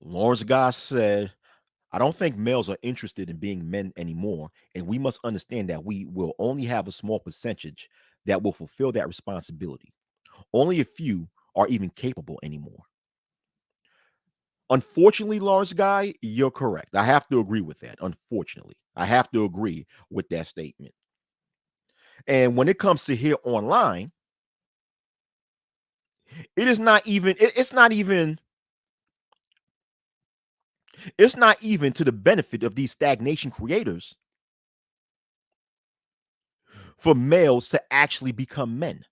A: Lawrence Goss said, I don't think males are interested in being men anymore, and we must understand that we will only have a small percentage that will fulfill that responsibility. Only a few are even capable anymore. Unfortunately, Lawrence Guy, you're correct. I have to agree with that. Unfortunately, I have to agree with that statement. And when it comes to here online, it is not even, it's not even to the benefit of these stagnation creators for males to actually become men.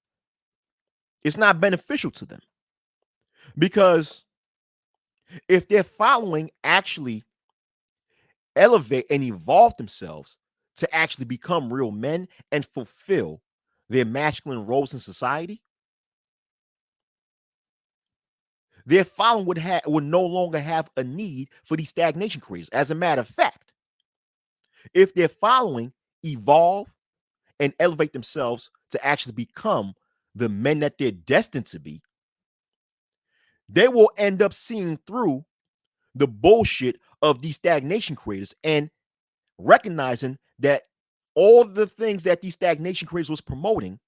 A: It's not beneficial to them because if their following actually elevate and evolve themselves to actually become real men and fulfill their masculine roles in society, their following would no longer have a need for these stagnation creators. As a matter of fact, if their following evolve and elevate themselves to actually become the men that they're destined to be, they will end up seeing through the bullshit of these stagnation creators and recognizing that all the things that these stagnation creators was promoting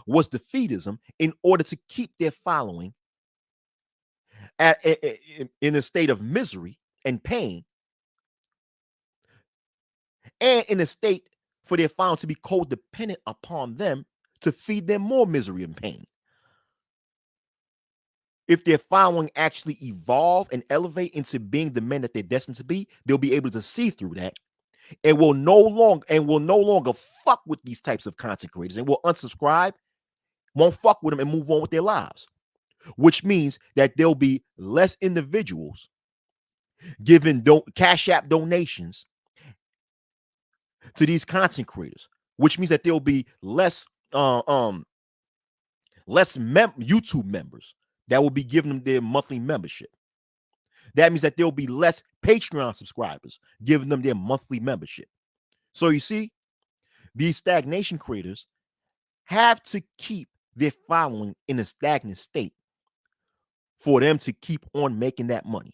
A: was defeatism in order to keep their following in a state of misery and pain, and in a state for their following to be codependent upon them to feed them more misery and pain. If their following actually evolve and elevate into being the men that they're destined to be, they'll be able to see through that and will no longer fuck with these types of content creators and will unsubscribe, won't fuck with them and move on with their lives. Which means that there'll be less individuals giving cash app donations to these content creators, which means that there'll be less YouTube members that will be giving them their monthly membership. That means that there'll be less Patreon subscribers giving them their monthly membership. So you see, these stagnation creators have to keep their following in a stagnant state for them to keep on making that money.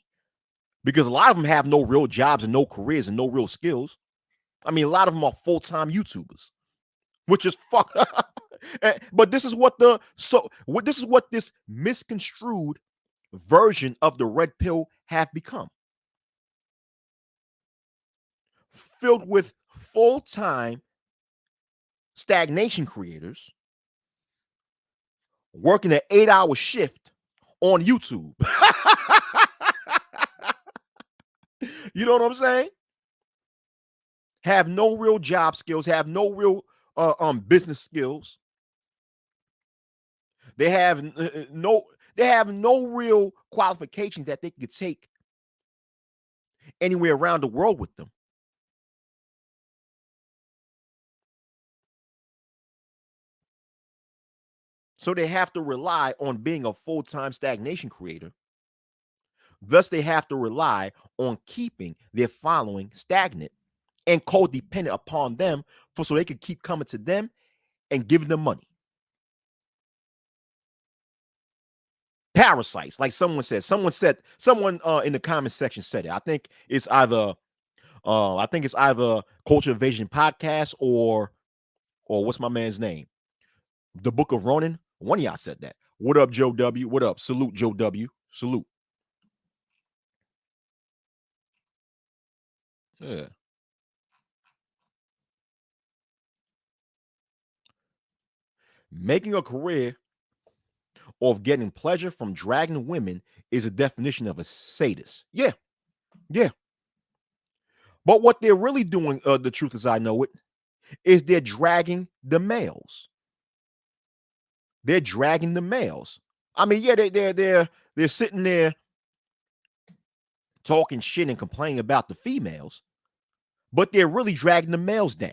A: Because a lot of them have no real jobs and no careers and no real skills. I mean, a lot of them are full-time YouTubers, which is fuck. But this is what this misconstrued version of the red pill have become, filled with full-time stagnation creators working an 8-hour shift on YouTube. You know what I'm saying? Have no real job skills, have no real business skills. They have no real qualifications that they could take anywhere around the world with them. So they have to rely on being a full-time stagnation creator. Thus, they have to rely on keeping their following stagnant and codependent upon them so they can keep coming to them and giving them money. Parasites, like someone in the comment section said it. I think it's either Culture Invasion Podcast or what's my man's name? The Book of Ronin. One of y'all said that. What up, Joe W? What up? Salute, Joe W. Salute. Yeah. Making a career of getting pleasure from dragging women is a definition of a sadist. Yeah. Yeah. But what they're really doing, the truth as I know it, is they're dragging the males. They're dragging the males. I mean, yeah, they're sitting there talking shit and complaining about the females, but they're really dragging the males down.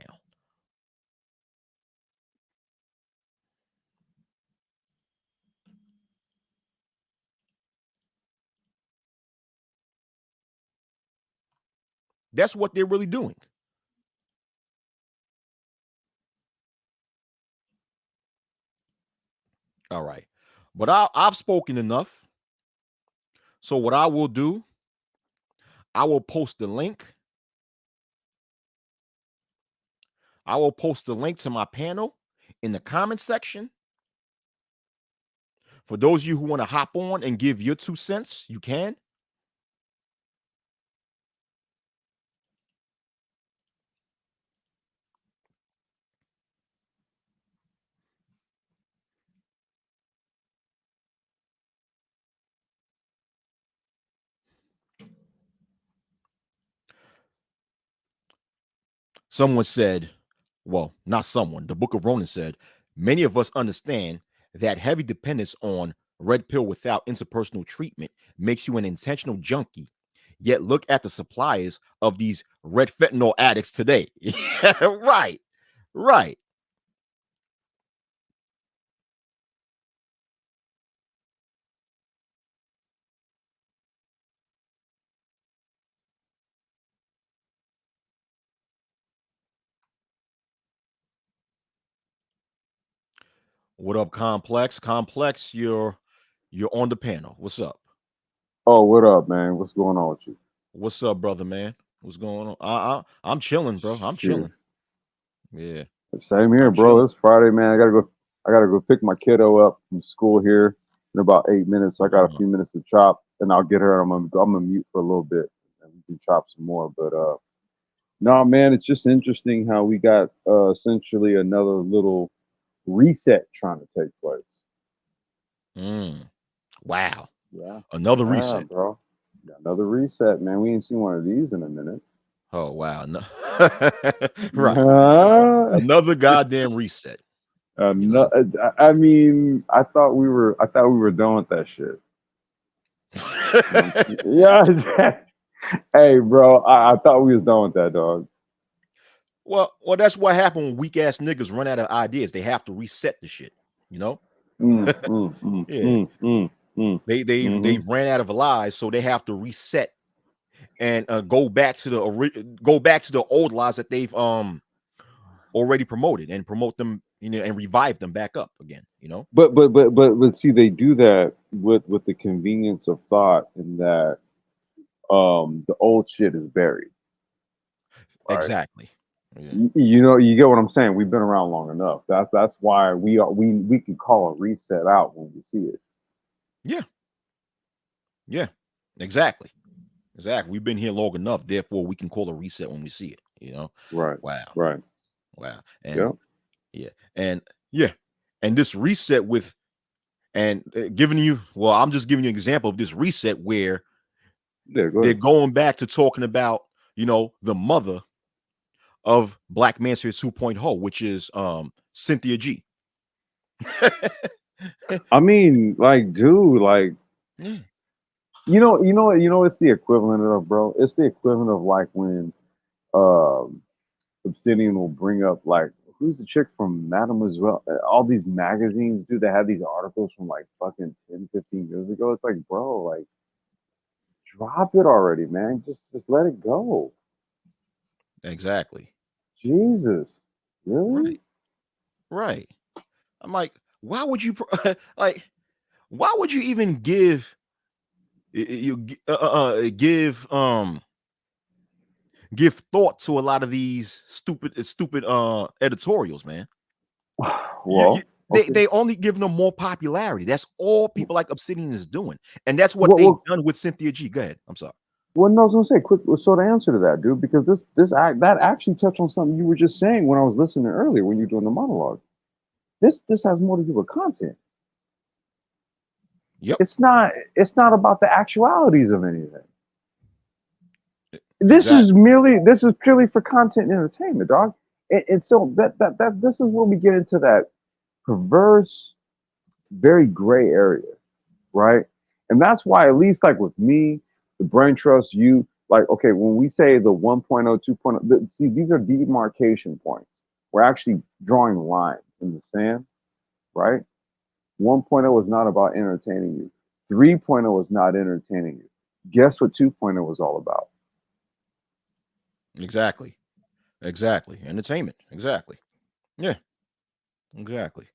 A: That's what they're really doing. All right. But I've spoken enough. So what I will do, I will post the link. I will post the link to my panel in the comment section. For those of you who want to hop on and give your 2 cents, you can. Someone said, well, not someone, the Book of Ronin said, many of us understand that heavy dependence on red pill without interpersonal treatment makes you an intentional junkie. Yet look at the suppliers of these red fentanyl addicts today. Right, right. What up, Complex? Complex, you're on the panel. What's up?
B: Oh, what up, man? What's going on with you?
A: What's up, brother, man? What's going on? I'm chilling, bro. I'm
B: Shoot.
A: chilling. Yeah,
B: Same here,
A: I'm
B: bro.
A: chilling.
B: It's Friday, man. I gotta go pick my kiddo up from school here in about 8 minutes. So I got a
A: Uh-huh.
B: few minutes to chop, and I'll get her. I'm gonna mute for a little bit, and we can chop some more. But no, man, it's just interesting how we got essentially another little reset trying to take place.
A: Mm. Wow.
B: Yeah,
A: Another
B: yeah,
A: reset.
B: bro. Got another reset, man. We ain't seen one of these in a minute.
A: Oh wow. No. Right. Another goddamn reset. You
B: No, I mean, I thought we were done with that shit.
A: know.
B: Yeah. Hey, bro, I thought we was done with that, dog.
A: Well, that's what happened when weak ass niggas run out of ideas. They have to reset the shit. You know.
B: Mm, mm, mm,
A: Yeah.
B: mm, mm, mm.
A: They've
B: Mm-hmm.
A: ran out of lies, so they have to reset and go back to the old lies that they've already promoted and promote them, and revive them back up again.
B: But see, they do that with the convenience of thought, in that the old shit is buried, right?
A: Exactly. Yeah.
B: You know, you get what I'm saying. We've been around long enough. That's why we can call a reset out when we see it.
A: Yeah. Yeah. Exactly. Exactly. We've been here long enough, therefore we can call a reset when we see it. You know?
B: Right.
A: Wow.
B: Right.
A: Wow. And
B: Yep.
A: yeah. And yeah. And this reset with and giving you, well, I'm just giving you an example of this reset where
B: Yeah. Go
A: they're
B: ahead.
A: going back to talking about, the mother of Black Manosphere 2.0, which is Cynthia G.
B: I mean, like, dude, like,
A: Yeah.
B: it's the equivalent of, bro. It's the equivalent of like when um Obsidian will bring up like who's the chick from Mademoiselle? All these magazines, dude, that have these articles from like fucking 10, 15 years ago. It's like, bro, like drop it already, man. Just let it go.
A: Exactly.
B: Jesus. Really?
A: Right. Right. I'm like, why would you like? Why would you even give thought to a lot of these stupid editorials, man? You
B: Well,
A: they
B: okay.
A: they only giving them more popularity. That's all people like Obsidian is doing, and that's what
B: What
A: they've
B: what
A: done with Cynthia G. Go ahead. I'm sorry.
B: what no, I was gonna say quick so the answer to that, dude, because this act that actually touched on something you were just saying when I was listening earlier when you were doing the monologue. This has more to do with content.
A: Yep.
B: It's not about the actualities of anything.
A: Exactly.
B: This is purely for content and entertainment, dog. And so that this is where we get into that perverse, very gray area, right? And that's why, at least like with me, the brain trust, you, like, okay, when we say the 1.0, 2.0, see, these are demarcation points. We're actually drawing lines in the sand, right? 1.0 is not about entertaining you. 3.0 is not entertaining you. Guess what 2.0 is all about?
A: Exactly. Exactly. Entertainment. Exactly. Yeah. Exactly.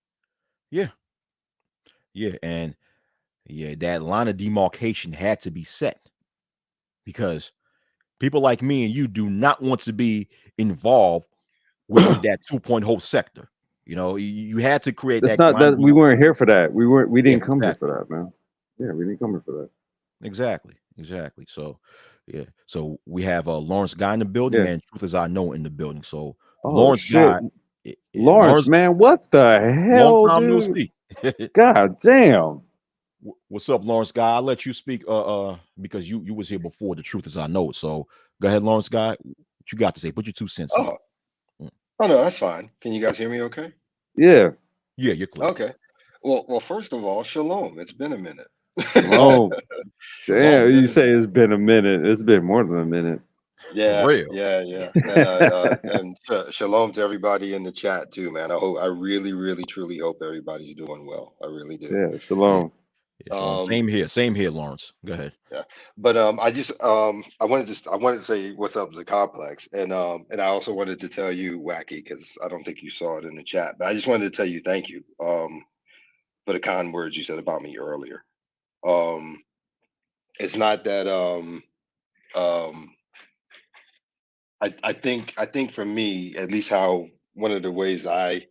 A: Yeah. Yeah. And yeah, that line of demarcation had to be set because people like me and you do not want to be involved with that 2.0 sector. You had to create
B: That's
A: that
B: not
A: line of
B: that we weren't
A: demarcation.
B: here for that. We
A: Yeah,
B: didn't come here for
A: exactly.
B: that, man. Yeah, we didn't come here for that.
A: Exactly. Exactly. So, yeah. So we have Lawrence Guy in the building
B: Yeah.
A: and Truth as I Know in the building. So
B: Oh
A: Lawrence
B: shit.
A: Guy,
B: Lawrence,
A: Lawrence,
B: man, what the
A: long
B: hell,
A: time no
B: dude?
A: see.
B: God damn.
A: What's up, Lawrence Guy? I'll let you speak because you was here before the Truth as I Know it. So go ahead, Lawrence Guy. What you got to say? Put your 2 cents in.
C: Oh,
A: Mm.
C: oh no, that's fine. Can you guys hear me okay?
B: Yeah.
A: Yeah, you're clear.
C: Okay. Well, first of all, shalom. It's been a minute.
A: Shalom.
B: Shalom.
A: Shalom.
B: Damn,
C: It's
B: you
C: been a
B: say
C: minute.
B: it's been a minute. It's been more than a minute.
A: For
C: Yeah,
A: real.
C: yeah, yeah. And shalom to everybody in the chat too, man. I really, really, truly hope everybody's doing well. I really do.
B: Yeah,
A: Yeah.
B: shalom.
A: Yeah, shalom.
C: Um,
A: Same here. Same here, Lawrence. Go ahead.
C: yeah. But I wanted to say what's up to the complex, and I also wanted to tell you, Wacky, because I don't think you saw it in the chat, but I just wanted to tell you thank you for the kind words you said about me earlier. Um, it's not that um I think for me, at least how one of the ways I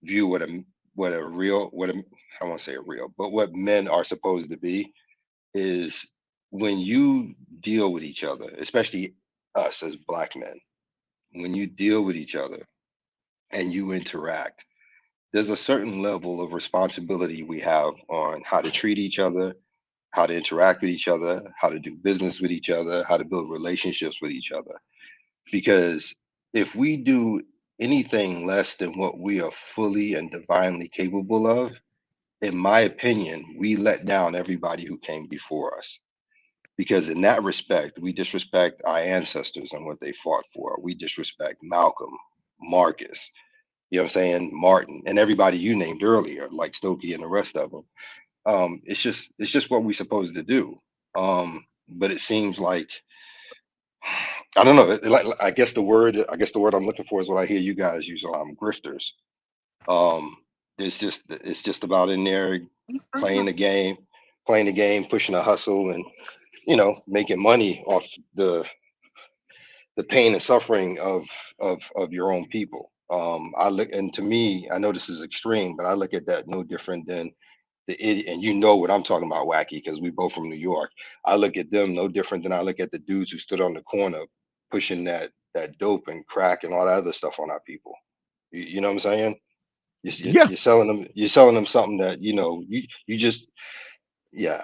C: view what a real what a I won't say a real, but what men are supposed to be is when you deal with each other, especially us as black men, when you deal with each other and you interact, there's a certain level of responsibility we have on how to treat each other, how to interact with each other, how to do business with each other, how to build relationships with each other. Because if we do anything less than what we are fully and divinely capable of, in my opinion, we let down everybody who came before us. Because in that respect, we disrespect our ancestors and what they fought for. We disrespect Malcolm, Marcus, you know what I'm saying, Martin, and everybody you named earlier, like Stokey and the rest of them. It's just what we're supposed to do. But it seems like I don't know. Like I guess the word I'm looking for is what I hear you guys use. Grifters. Um, it's just about in there playing the game, pushing a hustle, and making money off the the pain and suffering of your own people. I look, and to me, I know this is extreme, but I look at that no different than the idiot. And you know what I'm talking about, Wacky, because we both from New York. I look at them no different than I look at the dudes who stood on the corner pushing that dope and crack and all that other stuff on our people. You know what I'm saying?
A: Yeah,
C: You're selling them something that you just yeah,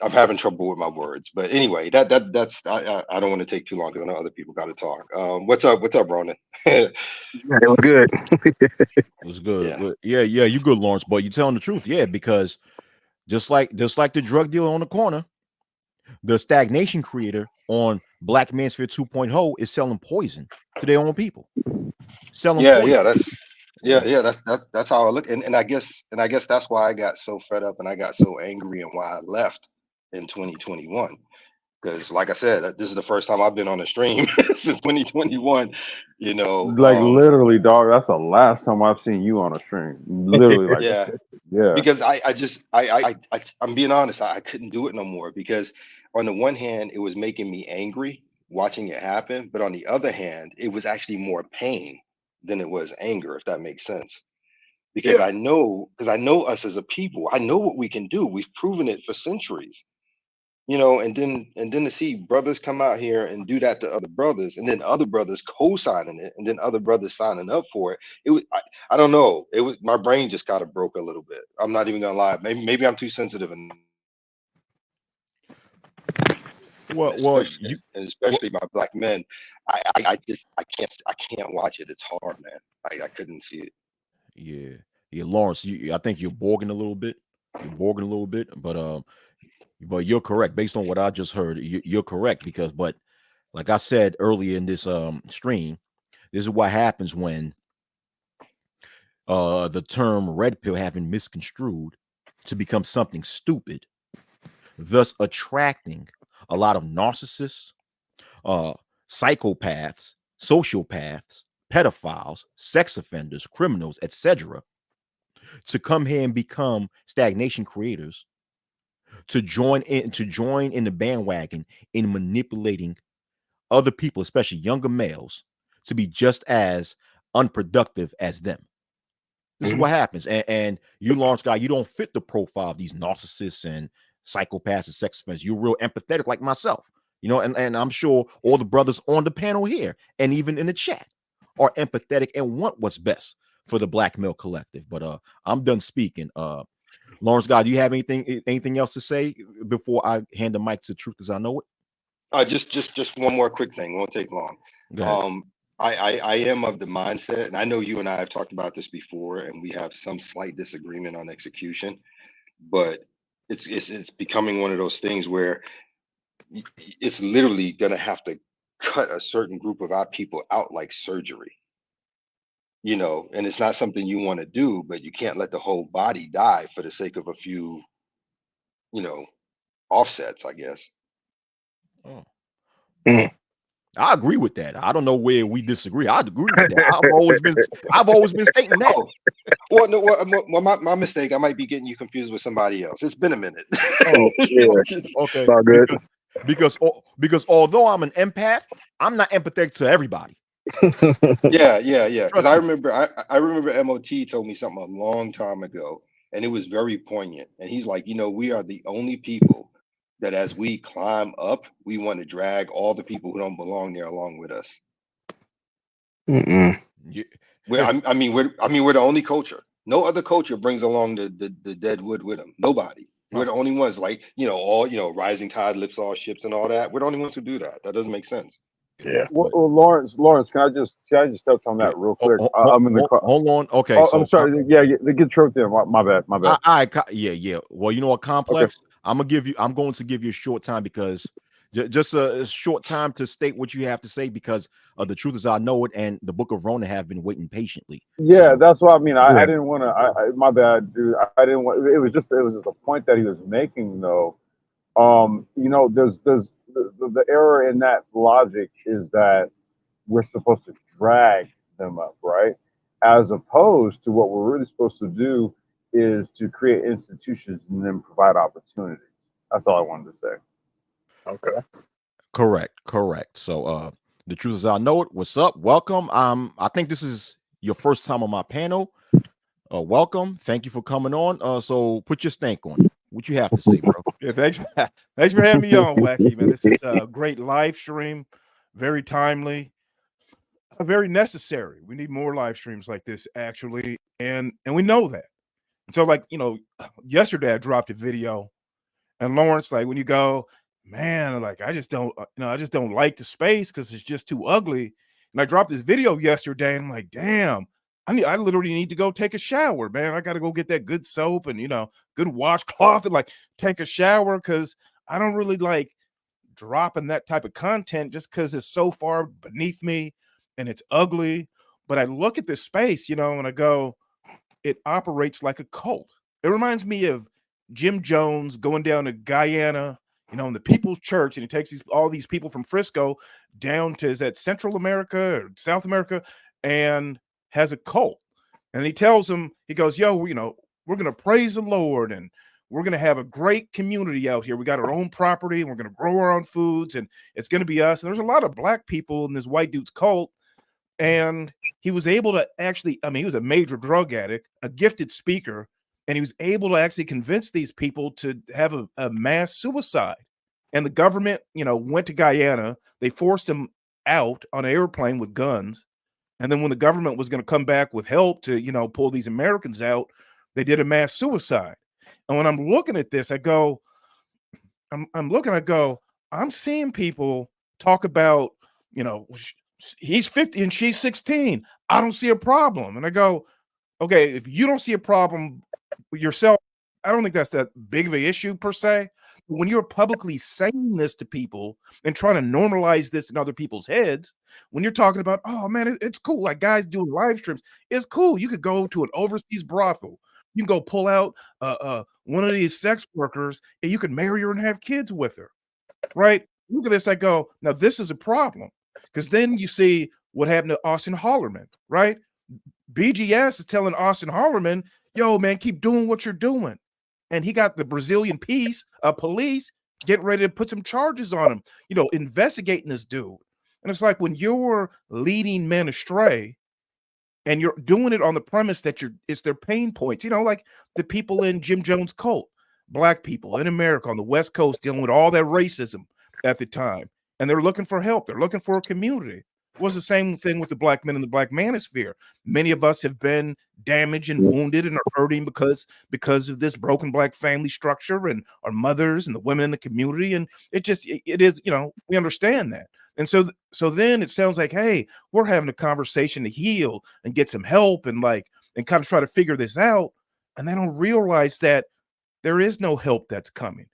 C: I'm having trouble with my words, but anyway, that's I don't want to take too long because I know other people got to talk. What's up, Ronan?
D: Yeah, it was good.
A: it was good.
C: Yeah,
A: Yeah, you good, Lawrence. But you telling the truth, yeah, because just like the drug dealer on the corner, the stagnation creator on Black Manosphere 2.0 is selling poison to their own people. Selling
C: yeah,
A: poison.
C: yeah.
A: Yeah.
C: That's how I look, and I guess that's why I got so fed up and I got so angry and why I left in 2021. Because, like I said, this is the first time I've been on a stream since 2021. You know,
B: Like literally, dog. That's the last time I've seen you on a stream. Literally, like,
C: yeah,
B: yeah.
C: because I'm being honest, I couldn't do it no more because on the one hand it was making me angry watching it happen, but on the other hand it was actually more pain than it was anger, if that makes sense.
D: Yeah.
C: Because I know us as a people, I know what we can do. We've proven it for centuries. And then to see brothers come out here and do that to other brothers, and then other brothers co-signing it, and then other brothers signing up for it. I don't know. It was my brain just kind of broke a little bit. I'm not even gonna lie. Maybe I'm too sensitive, and
A: Well, you. Well,
C: especially my black men. I can't watch it. It's hard, man. I couldn't see it.
A: yeah, yeah, Lawrence. I think you're borging a little bit. You're borging a little bit, but you're correct based on what I just heard. You're correct because, but like I said earlier in this stream, this is what happens when the term red pill having misconstrued to become something stupid, thus attracting a lot of narcissists, uh, psychopaths, sociopaths, pedophiles, sex offenders, criminals, etc., to come here and become stagnation creators, to join in the bandwagon in manipulating other people, especially younger males, to be just as unproductive as them. This is
D: Mhm.
A: what happens. And you, Lawrence Guy, you don't fit the profile of these narcissists and psychopaths and sex offenders. You're real empathetic like myself. And I'm sure all the brothers on the panel here and even in the chat are empathetic and want what's best for the black male collective. But I'm done speaking. Lawrence Guy, do you have anything else to say before I hand the mic to Truth as I Know It?
C: Just one more quick thing. Won't take long.
A: Go ahead.
C: Um, I am of the mindset, and I know you and I have talked about this before, and we have some slight disagreement on execution, but it's becoming one of those things where it's literally going to have to cut a certain group of our people out like surgery, and it's not something you want to do, but you can't let the whole body die for the sake of a few, you know, offsets, I guess.
A: Oh.
D: Mm.
A: Well, I agree with that. I don't know where we disagree. I agree with that. I've always been stating that.
C: Oh, well, no, well, my mistake. I might be getting you confused with somebody else. It's been a minute.
D: Oh, yeah. It's
A: Okay,
D: all good.
A: because although I'm an empath, I'm not empathetic to everybody.
C: Yeah. Because
A: Trust
C: I
A: me.
C: remember, I remember MOT told me something a long time ago, and it was very poignant. And he's like, we are the only people that, as we climb up, we want to drag all the people who don't belong there along with us.
D: Mm-mm.
A: Yeah.
C: We're the only culture. No other culture brings along the dead wood with them. Nobody. We're
A: Huh.
C: the only ones. Like all rising tide lifts all ships and all that. We're the only ones who do that. That doesn't make sense.
D: Yeah.
B: Well,
A: But
B: Lawrence, can I just touch on
A: yeah.
B: that real quick?
A: Hold,
B: I'm in the car.
A: hold on. Okay,
B: Oh, I'm
A: so
B: sorry. Yeah, get choked in. My bad. My bad.
A: yeah. Well, you know what,
B: Okay.
A: complex. I'm going to give you a short time because just a short time to state what you have to say because the truth is I know it, and the Book of Rona have been waiting patiently.
B: Yeah,
A: So
B: that's what I mean. I
D: Yeah.
B: didn't want to. My bad, dude. I didn't want. It was just a point that he was making, though. There's the error in that logic is that we're supposed to drag them up, right? As opposed to what we're really supposed to do is to create institutions and then provide opportunities. That's all I wanted to say.
D: Okay.
A: correct. So The truth is I know it. What's up? Welcome. I think this is your first time on my panel. Welcome. Thank you for coming on. So put your stank on it. What you have to say, bro?
E: Yeah, thanks for having me on, Wacky, man. This is a great live stream, very timely, very necessary. We need more live streams like this, actually, and we know that. And so, like, yesterday I dropped a video, and Lawrence, like, when you go, man, like, I just don't, I just don't like the space because it's just too ugly. And I dropped this video yesterday, and I'm like, damn, I literally need to go take a shower, man. I got to go get that good soap and good washcloth and like take a shower because I don't really like dropping that type of content just because it's so far beneath me and it's ugly. But I look at this space, and I go, it operates like a cult. It reminds me of Jim Jones going down to Guyana, in the People's Church, and he takes all these people from Frisco down to, is that Central America or South America, and has a cult. And he tells them, he goes, yo, we're going to praise the Lord and we're going to have a great community out here. We got our own property and we're going to grow our own foods and it's going to be us. And there's a lot of black people in this white dude's cult. And he was able to actually, he was a major drug addict, a gifted speaker, and he was able to actually convince these people to have a mass suicide. And the government, went to Guyana. They forced him out on an airplane with guns. And then when the government was going to come back with help to, pull these Americans out, they did a mass suicide. And when I'm looking at this, I go, I'm seeing people talk about, he's 50 and she's 16. I don't see a problem. And I go, okay, if you don't see a problem with yourself, I don't think that's that big of an issue per se. When you're publicly saying this to people and trying to normalize this in other people's heads, when you're talking about, oh man, it's cool, like guys doing live streams, it's cool. You could go to an overseas brothel. You can go pull out one of these sex workers and you can marry her and have kids with her, right? Look at this. I go, now this is a problem because then you see what happened to Austin Hollerman, right? BGS is telling Austin Hollerman, yo, man, keep doing what you're doing. And he got the Brazilian police getting ready to put some charges on him, investigating this dude. And it's like when you're leading men astray and you're doing it on the premise that it's their pain points, like the people in Jim Jones' cult, black people in America on the West Coast dealing with all that racism at the time. And they're looking for help. They're looking for a community. It was the same thing with the black men in the black manosphere. Many of us have been damaged and wounded and are hurting because of this broken black family structure and our mothers and the women in the community. And it is, we understand that. And so then it sounds like, hey, we're having a conversation to heal and get some help and kind of try to figure this out. And they don't realize that there is no help that's coming.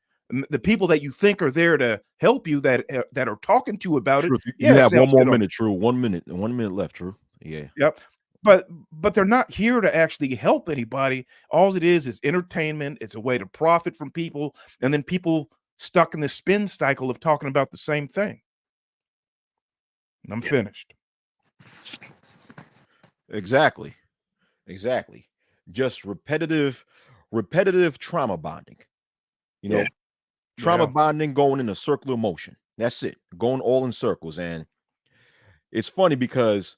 E: The people that you think are there to help you that are talking to you about
A: True.
E: it.
A: You have one more minute, True. 1 minute. 1 minute left, True. Yeah.
E: Yep. But they're not here to actually help anybody. All it is entertainment. It's a way to profit from people. And then people stuck in this spin cycle of talking about the same thing. And I'm finished.
A: Exactly. Just repetitive trauma bonding. Trauma bonding going in a circular motion. That's it. Going all in circles. And it's funny because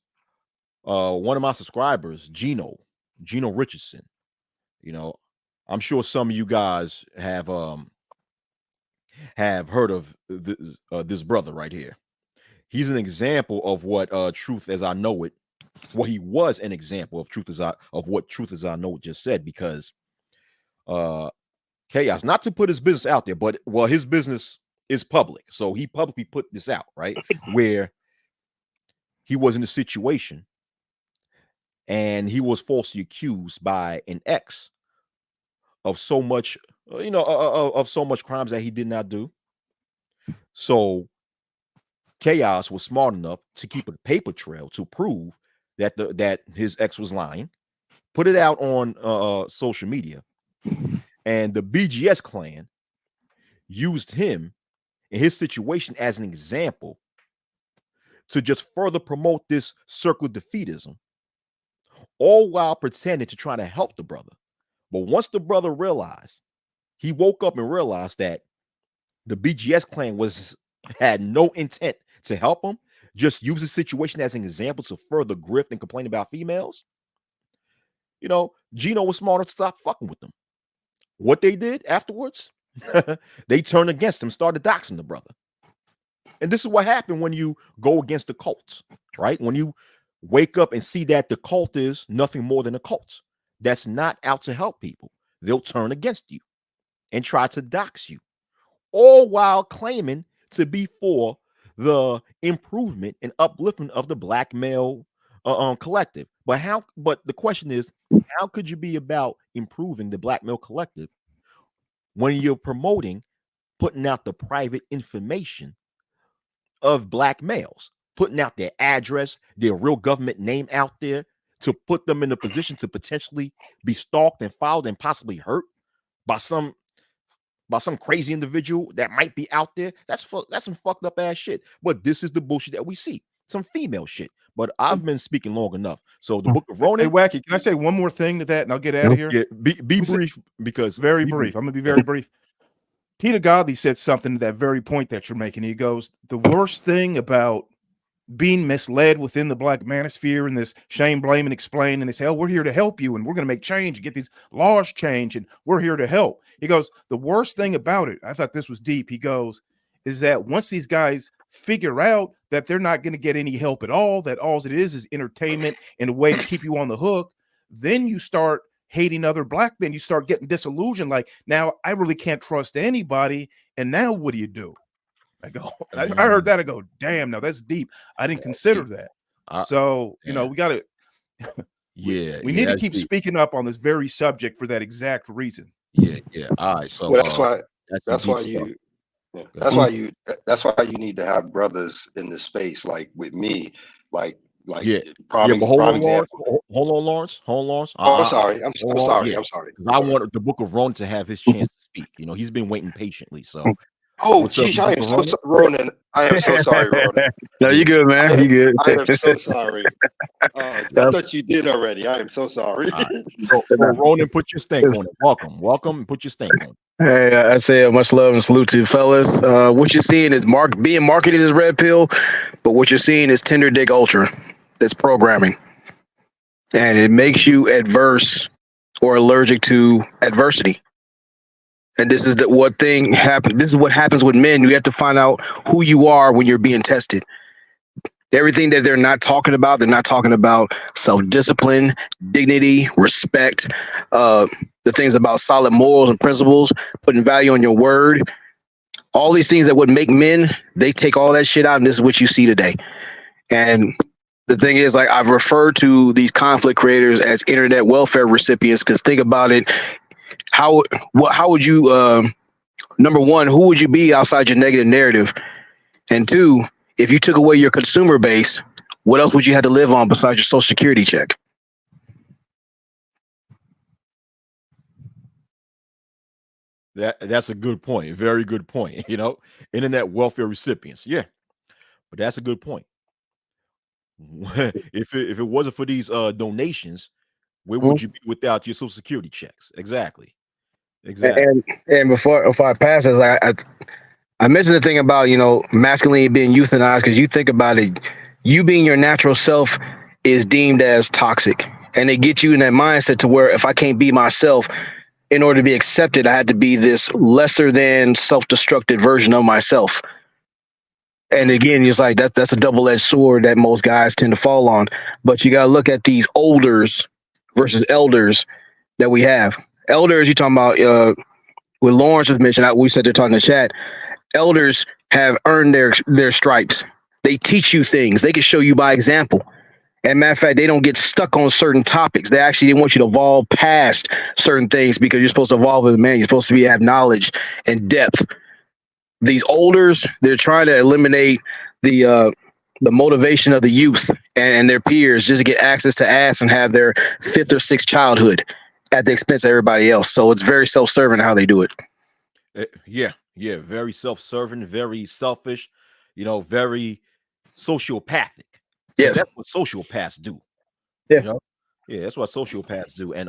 A: one of my subscribers, Gino Richardson, I'm sure some of you guys have heard of this brother right here. He's an example of what truth as I know it. Well, he was an example of what truth as I know it just said, because Chaos, not to put his business out there, but his business is public. So he publicly put this out, right? Where he was in a situation and he was falsely accused by an ex of so much, of so much crimes that he did not do. So Chaos was smart enough to keep a paper trail to prove that his ex was lying, put it out on social media. And the BGS clan used him in his situation as an example to just further promote this circular defeatism, all while pretending to try to help the brother. But once the brother realized, he woke up and realized that the BGS clan had no intent to help him, just use the situation as an example to further grift and complain about females, you know, Gino was smart to stop fucking with them. What they did afterwards, they turned against him, started doxing the brother. And this is what happened when you go against the cults, right? When you wake up and see that the cult is nothing more than a cult that's not out to help people, they'll turn against you and try to dox you, all while claiming to be for the improvement and upliftment of the black male collective. But the question is, how could you be about improving the black male collective when you're promoting putting out the private information of black males, putting out their address, their real government name out there to put them in a position to potentially be stalked and followed and possibly hurt by some crazy individual that might be out there? That's some fucked up ass shit. But this is the bullshit that we see. Some female shit. But I've been speaking long enough. So the Book of Ronin.
E: Hey, Wacky, can I say one more thing to that and I'll get out of here?
A: Yeah, be brief because
E: very brief. I'm gonna be very brief. Tina Godley said something to that very point that you're making. He goes, the worst thing about being misled within the black manosphere and this shame, blame, and explain, and they say, oh, we're here to help you and we're going to make change and get these laws changed and we're here to help. He goes, the worst thing about it, I thought this was deep, he goes, is that once these guys figure out that they're not going to get any help at all, that all it is entertainment and a way to keep you on the hook, then you start hating other black men. You start getting disillusioned. Like, now I really can't trust anybody. And now what do you do? I go, I heard that. I go, damn, now that's deep. I didn't consider that. So, you know, we got to, we need to keep speaking up on this very subject for that exact reason.
A: Yeah. All right. So
C: well, that's why you need to have brothers in this space, like with me, like
A: but hold on, Lawrence.
C: I'm sorry. I'm sorry.
A: I wanted the Book of Ronin to have his chance to speak. You know, he's been waiting patiently. So,
C: geez, I am so sorry, Ronin. I am so sorry, Ronin.
D: No, you good, man. You good.
C: I am so sorry. I thought you did already. I am so sorry.
A: Right. So, Ronin, put your stink on it. Welcome, and put your stink on it.
D: Hey, I say much love and salute to you, fellas. What you're seeing is being marketed as Red Pill, but what you're seeing is Tinder Dick Ultra. That's programming, and it makes you adverse or allergic to adversity. And this is what happens with men. You have to find out who you are when you're being tested. Everything that they're not talking about self-discipline, dignity, respect, the things about solid morals and principles, putting value on your word. All these things that would make men, they take all that shit out, and this is what you see today. And the thing is, like, I've referred to these conflict creators as internet welfare recipients, because think about it. How would you, number one, who would you be outside your negative narrative? And two, if you took away your consumer base, what else would you have to live on besides your social security check?
A: That's a good point. Very good point. You know, internet welfare recipients. Yeah, but that's a good point. if it wasn't for these donations, where would you be without your social security checks? Exactly.
D: And before I pass this, I mentioned the thing about, you know, masculinity being euthanized, because you think about it, you being your natural self is deemed as toxic, and they get you in that mindset to where if I can't be myself, in order to be accepted, I had to be this lesser than self-destructive version of myself. And again, it's like that's a double-edged sword that most guys tend to fall on. But you got to look at these olders versus elders that we have. Elders, you're talking about, what Lawrence has mentioned, we said they're talking in the chat. Elders have earned their stripes. They teach you things. They can show you by example. And matter of fact, they don't get stuck on certain topics. They want you to evolve past certain things, because you're supposed to evolve as a man. You're supposed to have knowledge and depth. These olders, they're trying to eliminate the motivation of the youth and their peers just to get access to ass and have their fifth or sixth childhood at the expense of everybody else. So it's very self-serving how they do it.
A: Yeah, very self-serving, very selfish, you know, very sociopathic.
D: Yes,
A: that's what sociopaths do.
D: Yeah,
A: you know? Yeah, that's what sociopaths do. And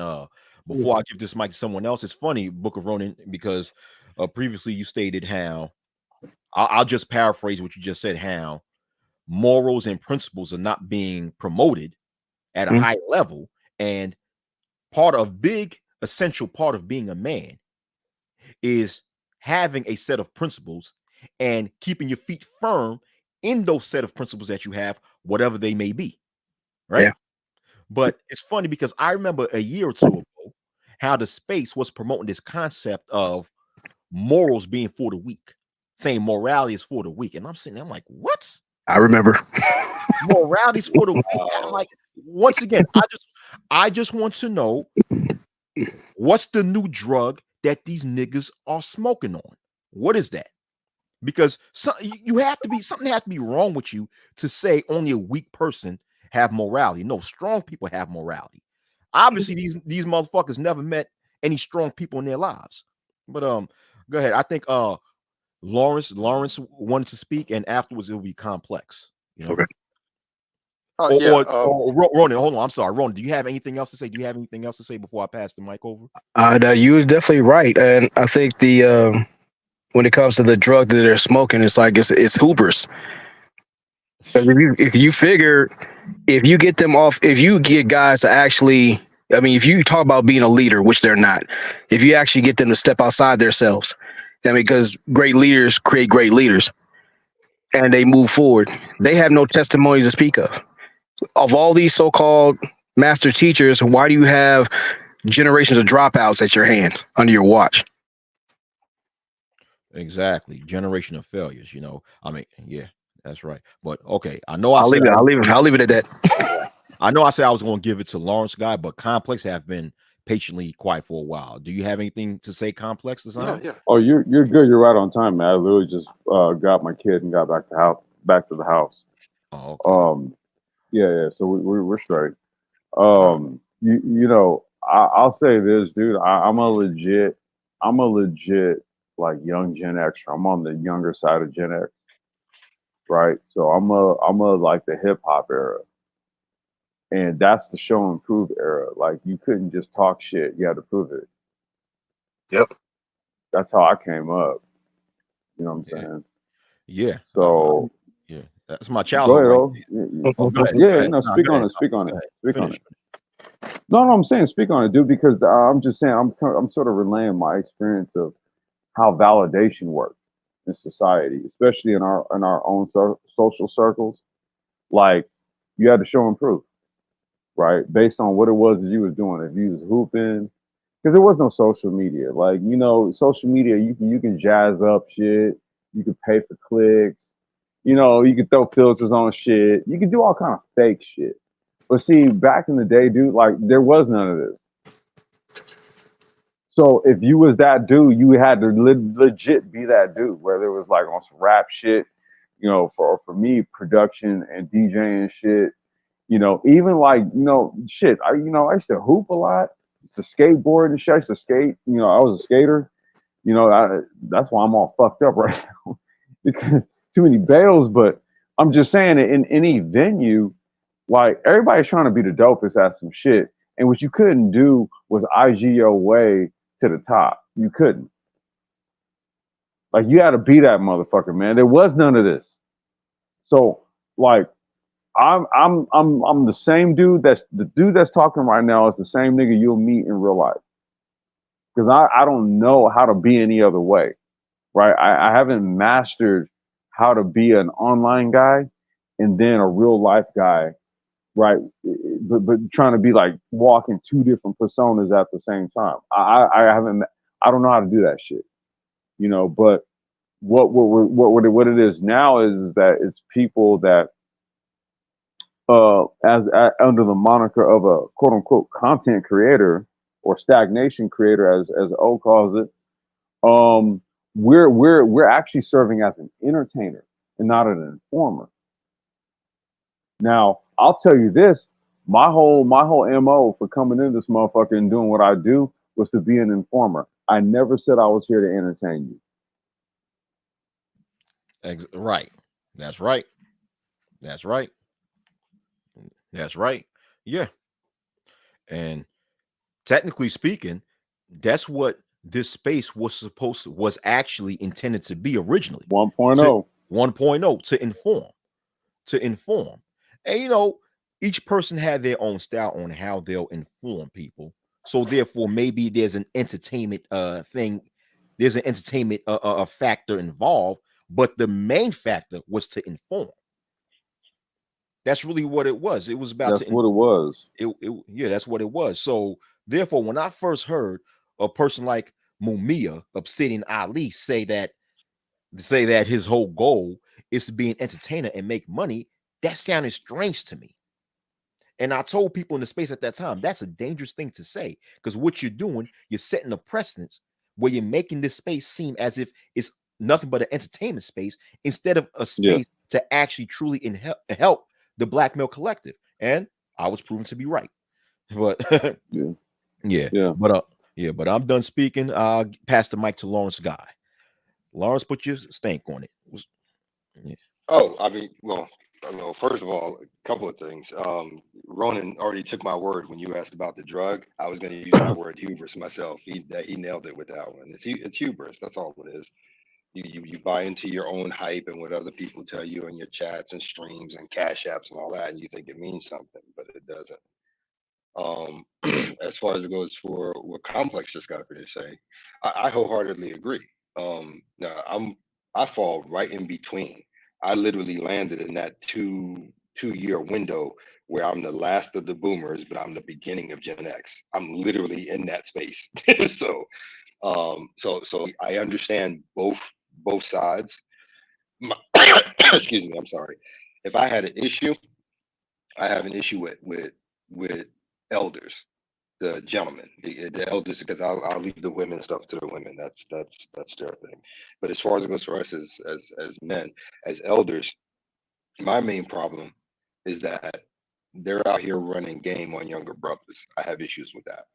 A: before I give this mic to someone else, it's funny, Book of Ronin, because previously you stated how I'll just paraphrase what you just said, how morals and principles are not being promoted at a
D: Mhm.
A: high level. And big essential part of being a man is having a set of principles and keeping your feet firm in those set of principles that you have, whatever they may be. Right.
D: Yeah.
A: But it's funny because I remember a year or two ago how the space was promoting this concept of morals being for the weak, saying morality is for the weak. And I'm sitting there, I'm like, what?
D: I remember.
A: Morality is for the weak. And I'm like, once again, I just want to know what's the new drug that these niggas are smoking on? What is that? Because you have to be something has to be wrong with you to say only a weak person have morality. No, strong people have morality. Obviously, these motherfuckers never met any strong people in their lives. But go ahead. I think Lawrence wanted to speak, and afterwards it'll be complex. You know.
D: Okay.
A: Ronan, hold on. I'm sorry, Ronan. Do you have anything else to say? Do you have anything else to say before I pass the mic over?
D: No, you was definitely right, and I think the when it comes to the drug that they're smoking, it's like it's hubris. 'Cause if you figure, if you get them off, if you get guys to actually, I mean, if you talk about being a leader, which they're not, if you actually get them to step outside themselves, I mean, because great leaders create great leaders, and they move forward. They have no testimonies to speak of. Of all these so-called master teachers, why do you have generations of dropouts at your hand under your watch?
A: Exactly. Generation of failures, you know. I mean, yeah, that's right. But okay, I know
D: I'll leave it at that.
A: I know I said I was going to give it to Lawrence guy, but Complex have been patiently quiet for a while. Do you have anything to say, Complex design?
C: Yeah.
B: Oh, you're good. You're right on time, man. I literally just got my kid and got back to the house.
A: Oh, okay.
B: Yeah. So we're straight. You know, I'll say this, dude. I'm a legit like young Gen X. I'm on the younger side of Gen X, right? So I'm a like the hip hop era, and that's the show and prove era. Like you couldn't just talk shit; you had to prove it.
D: Yep.
B: That's how I came up. You know what I'm saying?
A: Yeah.
B: So
A: yeah, that's my
B: go
A: childhood.
B: ahead,
A: Right
B: oh.
A: Oh, go ahead.
B: Yeah,
A: Go ahead.
B: no,
A: No,
B: speak
A: go
B: on
A: ahead.
B: it. Speak on
A: Go
B: it.
A: ahead.
B: Speak on
A: Finish.
B: it. No, I'm saying speak on it, dude, because I'm just saying I'm sort of relaying my experience of how validation works in society, especially in our own social circles. Like you had to show and prove, right? Based on what it was that you was doing. If you was hooping, because there was no social media. Like you know, social media you can jazz up shit. You can pay for clicks. You know, you can throw filters on shit. You can do all kind of fake shit. But see, back in the day, dude, like there was none of this. So if you was that dude, you had to legit be that dude. Whether it was like on some rap shit, you know, for me, production and DJing shit. You know, even like shit. I used to hoop a lot. To skateboard and shit. I used to skate. You know, I was a skater. You know, that's why I'm all fucked up right now because too many bails. But I'm just saying that in any venue, like everybody's trying to be the dopest at some shit, and what you couldn't do was IG your way to the top. You couldn't. Like you had to be that motherfucker, man. There was none of this. So like I'm the same dude the dude that's talking right now is the same nigga you'll meet in real life. Because I don't know how to be any other way. Right? I haven't mastered how to be an online guy and then a real life guy, right? But trying to be like walking two different personas at the same time. I don't know how to do that shit, you know. But what it is now is that it's people that under the moniker of a quote unquote content creator or stagnation creator as O calls it, we're actually serving as an entertainer and not an informer. Now, I'll tell you this, my whole MO for coming in this motherfucker and doing what I do was to be an informer. I never said I was here to entertain you.
A: Right. That's right. That's right. That's right. Yeah. And technically speaking, that's what this space was actually intended to be originally.
B: 1.0.
A: 1.0 to inform, to inform. And you know, each person had their own style on how they'll inform people. So therefore, maybe there's an entertainment thing, there's an entertainment factor involved, but the main factor was to inform. That's really what it was. It was about
B: That's
A: to
B: what it was.
A: yeah, that's what it was. So therefore, when I first heard a person like Mumia Obsidian Ali say that his whole goal is to be an entertainer and make money, that sounded strange to me. And I told people in the space at that time, that's a dangerous thing to say, because what you're doing, you're setting a precedence where you're making this space seem as if it's nothing but an entertainment space instead of a
B: Yeah.
A: space to actually truly help the black male collective. And I was proven to be right. But
B: Yeah.
A: yeah,
B: Yeah.
A: but I'm done speaking. I'll pass the mic to Lawrence Guy. Lawrence, put your stank on it. Yeah.
C: Oh, I mean, well, first of all, a couple of things. Ronan already took my word when you asked about the drug. I was going to use that word hubris myself. He nailed it with that one. It's hubris. That's all it is. You buy into your own hype and what other people tell you in your chats and streams and cash apps and all that, and you think it means something, but it doesn't. As far as it goes for what Complex just got to say, I wholeheartedly agree. Now I fall right in between. I literally landed in that two-year window where I'm the last of the boomers, but I'm the beginning of Gen X. I'm literally in that space. So so I understand both sides. Excuse me, I'm sorry. If I had an issue, I have an issue with elders, the gentlemen, the elders, because I'll leave the women stuff to the women. That's their thing. But as far as it goes for us as men, as elders, my main problem is that they're out here running game on younger brothers. I have issues with that.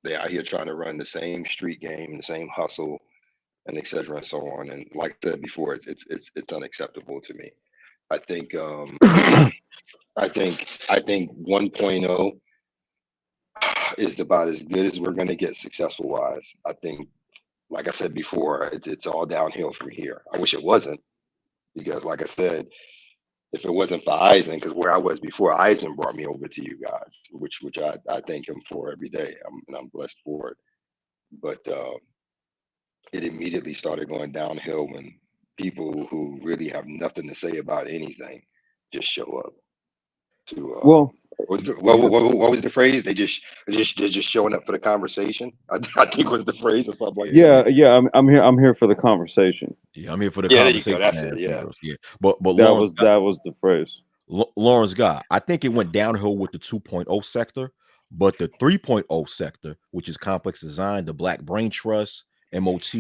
C: They're out here trying to run the same street game, the same hustle, and et cetera and so on. And like I said before, it's unacceptable to me. I think I think 1.0 is about as good as we're going to get successful wise. I think, like I said before, it's all downhill from here. I wish it wasn't, because like I said, if it wasn't for Eisen, because where I was before, Eisen brought me over to you guys, which I thank him for every day, and I'm blessed for it. But it immediately started going downhill when people who really have nothing to say about anything just show up to
B: Well,
C: what was the phrase? They're just showing up for the conversation. I think was the phrase or something like that.
B: yeah. I'm here for the conversation.
A: Yeah, I'm here for the
C: Yeah, there you go.
A: conversation.
C: That's
A: Man,
C: it. Yeah.
A: yeah. But
B: That
A: Lawrence,
B: was the phrase.
A: Lawrence Guy, I think it went downhill with the 2.0 sector, but the 3.0 sector, which is complex design, the Black Brain Trust, MOT,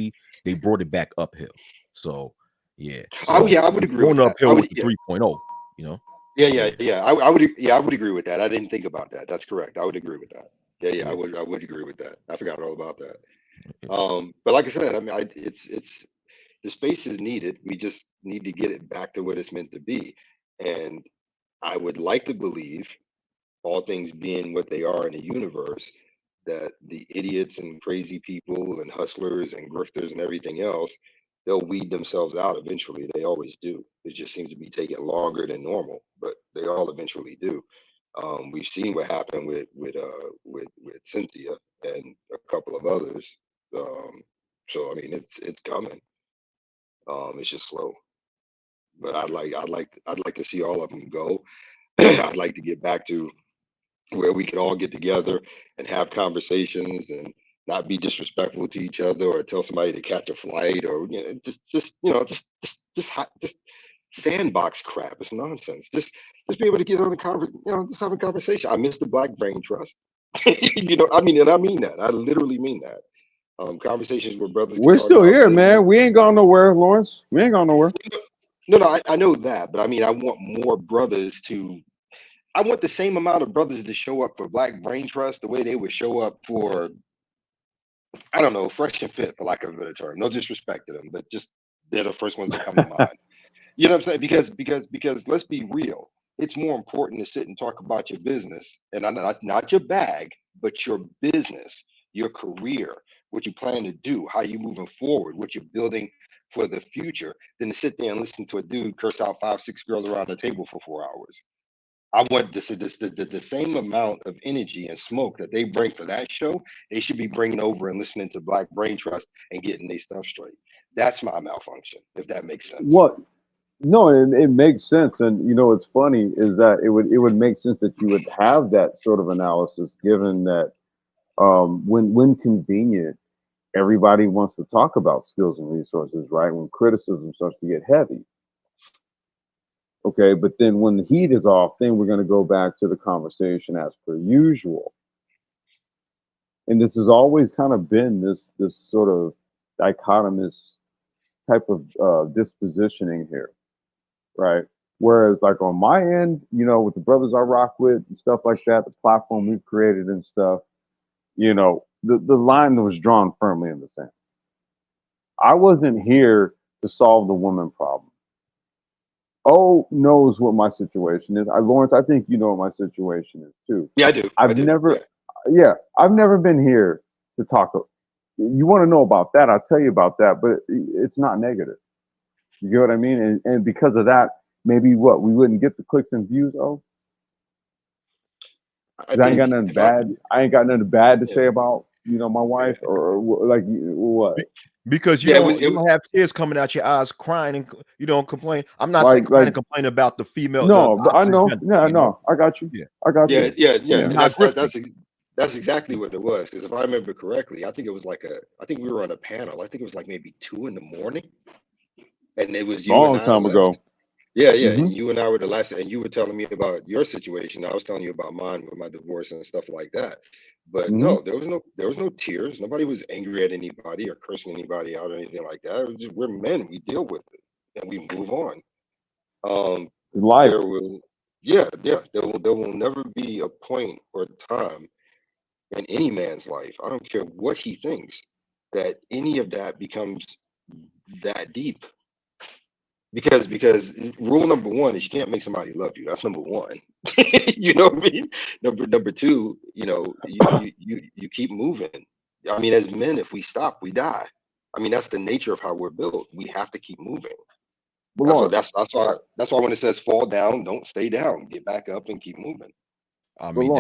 A: they brought it back uphill. So yeah.
C: Oh
A: So
C: yeah, I would agree
A: going
C: with that. I
A: uphill
C: would.
A: with the
C: Yeah.
A: 3.0, you know.
C: Yeah,
A: Yeah.
C: I would. Yeah, I would agree with that. I didn't think about that. That's correct. I would agree with that. Yeah,
A: Yeah.
C: I would agree with that. I forgot all about that.
A: Yeah.
C: But like I said, I mean, it's the space is needed. We just need to get it back to what it's meant to be. And I would like to believe, all things being what they are in the universe, that the idiots and crazy people and hustlers and grifters and everything else, they'll weed themselves out eventually. They always do. It just seems to be taking longer than normal, but they all eventually do. We've seen what happened with Cynthia and a couple of others. Um, so I mean, it's coming. It's just slow. But I'd like to see all of them go. I'd like to get back to where we could all get together and have conversations and not be disrespectful to each other or tell somebody to catch a flight, or just sandbox crap. It's nonsense. Just be able to get on a just have a conversation. I miss the Black Brain Trust. I mean, and I mean that. I literally mean that. Conversations where brothers can
B: We're
C: talk
B: still
C: about
B: here,
C: business.
B: man. We ain't gone nowhere, Lawrence. We ain't gone nowhere.
C: No, I know that, but I mean, I want more brothers to. I want the same amount of brothers to show up for Black Brain Trust the way they would show up for, I don't know, Fresh and Fit, for lack of a better term. No disrespect to them, but just they're the first ones that come to mind. You know what I'm saying? Because let's be real. It's more important to sit and talk about your business, and not your bag, but your business, your career, what you plan to do, how you moving forward, what you're building for the future, than to sit there and listen to a dude curse out 5-6 girls around the table for 4 hours. I want the same amount of energy and smoke that they bring for that show, they should be bringing over and listening to Black Brain Trust and getting their stuff straight. That's my malfunction, if that makes sense.
B: What? No, it makes sense, and you know what's funny is that it would make sense that you would have that sort of analysis, given that when convenient, everybody wants to talk about skills and resources, right? When criticism starts to get heavy, okay. But then when the heat is off, then we're going to go back to the conversation as per usual, and this has always kind of been this sort of dichotomous type of dispositioning here. Right. Whereas, like on my end, you know, with the brothers I rock with and stuff like that, the platform we've created and stuff, you know, the line was drawn firmly in the sand. I wasn't here to solve the woman problem. O knows what my situation is. Lawrence, I think you know what my situation is too.
C: Yeah, I do.
B: I've never been here to talk. You want to know about that? I'll tell you about that, but it's not negative. You get what I mean? And because of that, maybe we wouldn't get the clicks and views. Oh, I ain't got nothing bad. I ain't got nothing bad to say about, you know, my wife or like what?
A: Because you don't have tears coming out your eyes, crying and you don't complain. I'm not saying crying and complain about the female.
B: No,
A: the
B: but I know.
A: gender,
B: Yeah, no, I got you.
A: Yeah.
B: I got you.
C: Yeah. That's exactly what it was. Because if I remember correctly, I think it was I think we were on a panel. I think it was like maybe 2 in the morning. And it was you
B: long
C: and I
B: time ago.
C: Yeah. And you and I were the last, and you were telling me about your situation. I was telling you about mine with my divorce and stuff like that. But no, there was no tears. Nobody was angry at anybody or cursing anybody out or anything like that. It was just, we're men. We deal with it and we move on.
B: Life.
C: There will never be a point or time in any man's life, I don't care what he thinks, that any of that becomes that deep. Because rule number 1 is you can't make somebody love you. That's number 1. You know what I mean? Number 2, you know, you keep moving. I mean, as men, if we stop, we die. I mean, that's the nature of how we're built. We have to keep moving. That's why when it says fall down, don't stay down. Get back up and keep moving.
A: I mean,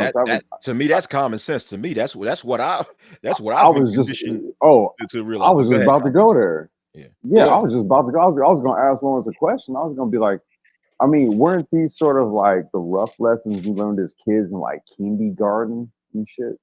A: to me, that's common sense. To me, that's what I've been conditioned to realize.
B: I was just about to go there.
A: Yeah,
B: I was just about to go. I was going to ask Lawrence a question. I was going to be like, I mean, weren't these sort of like the rough lessons we learned as kids in like kindergarten and shit?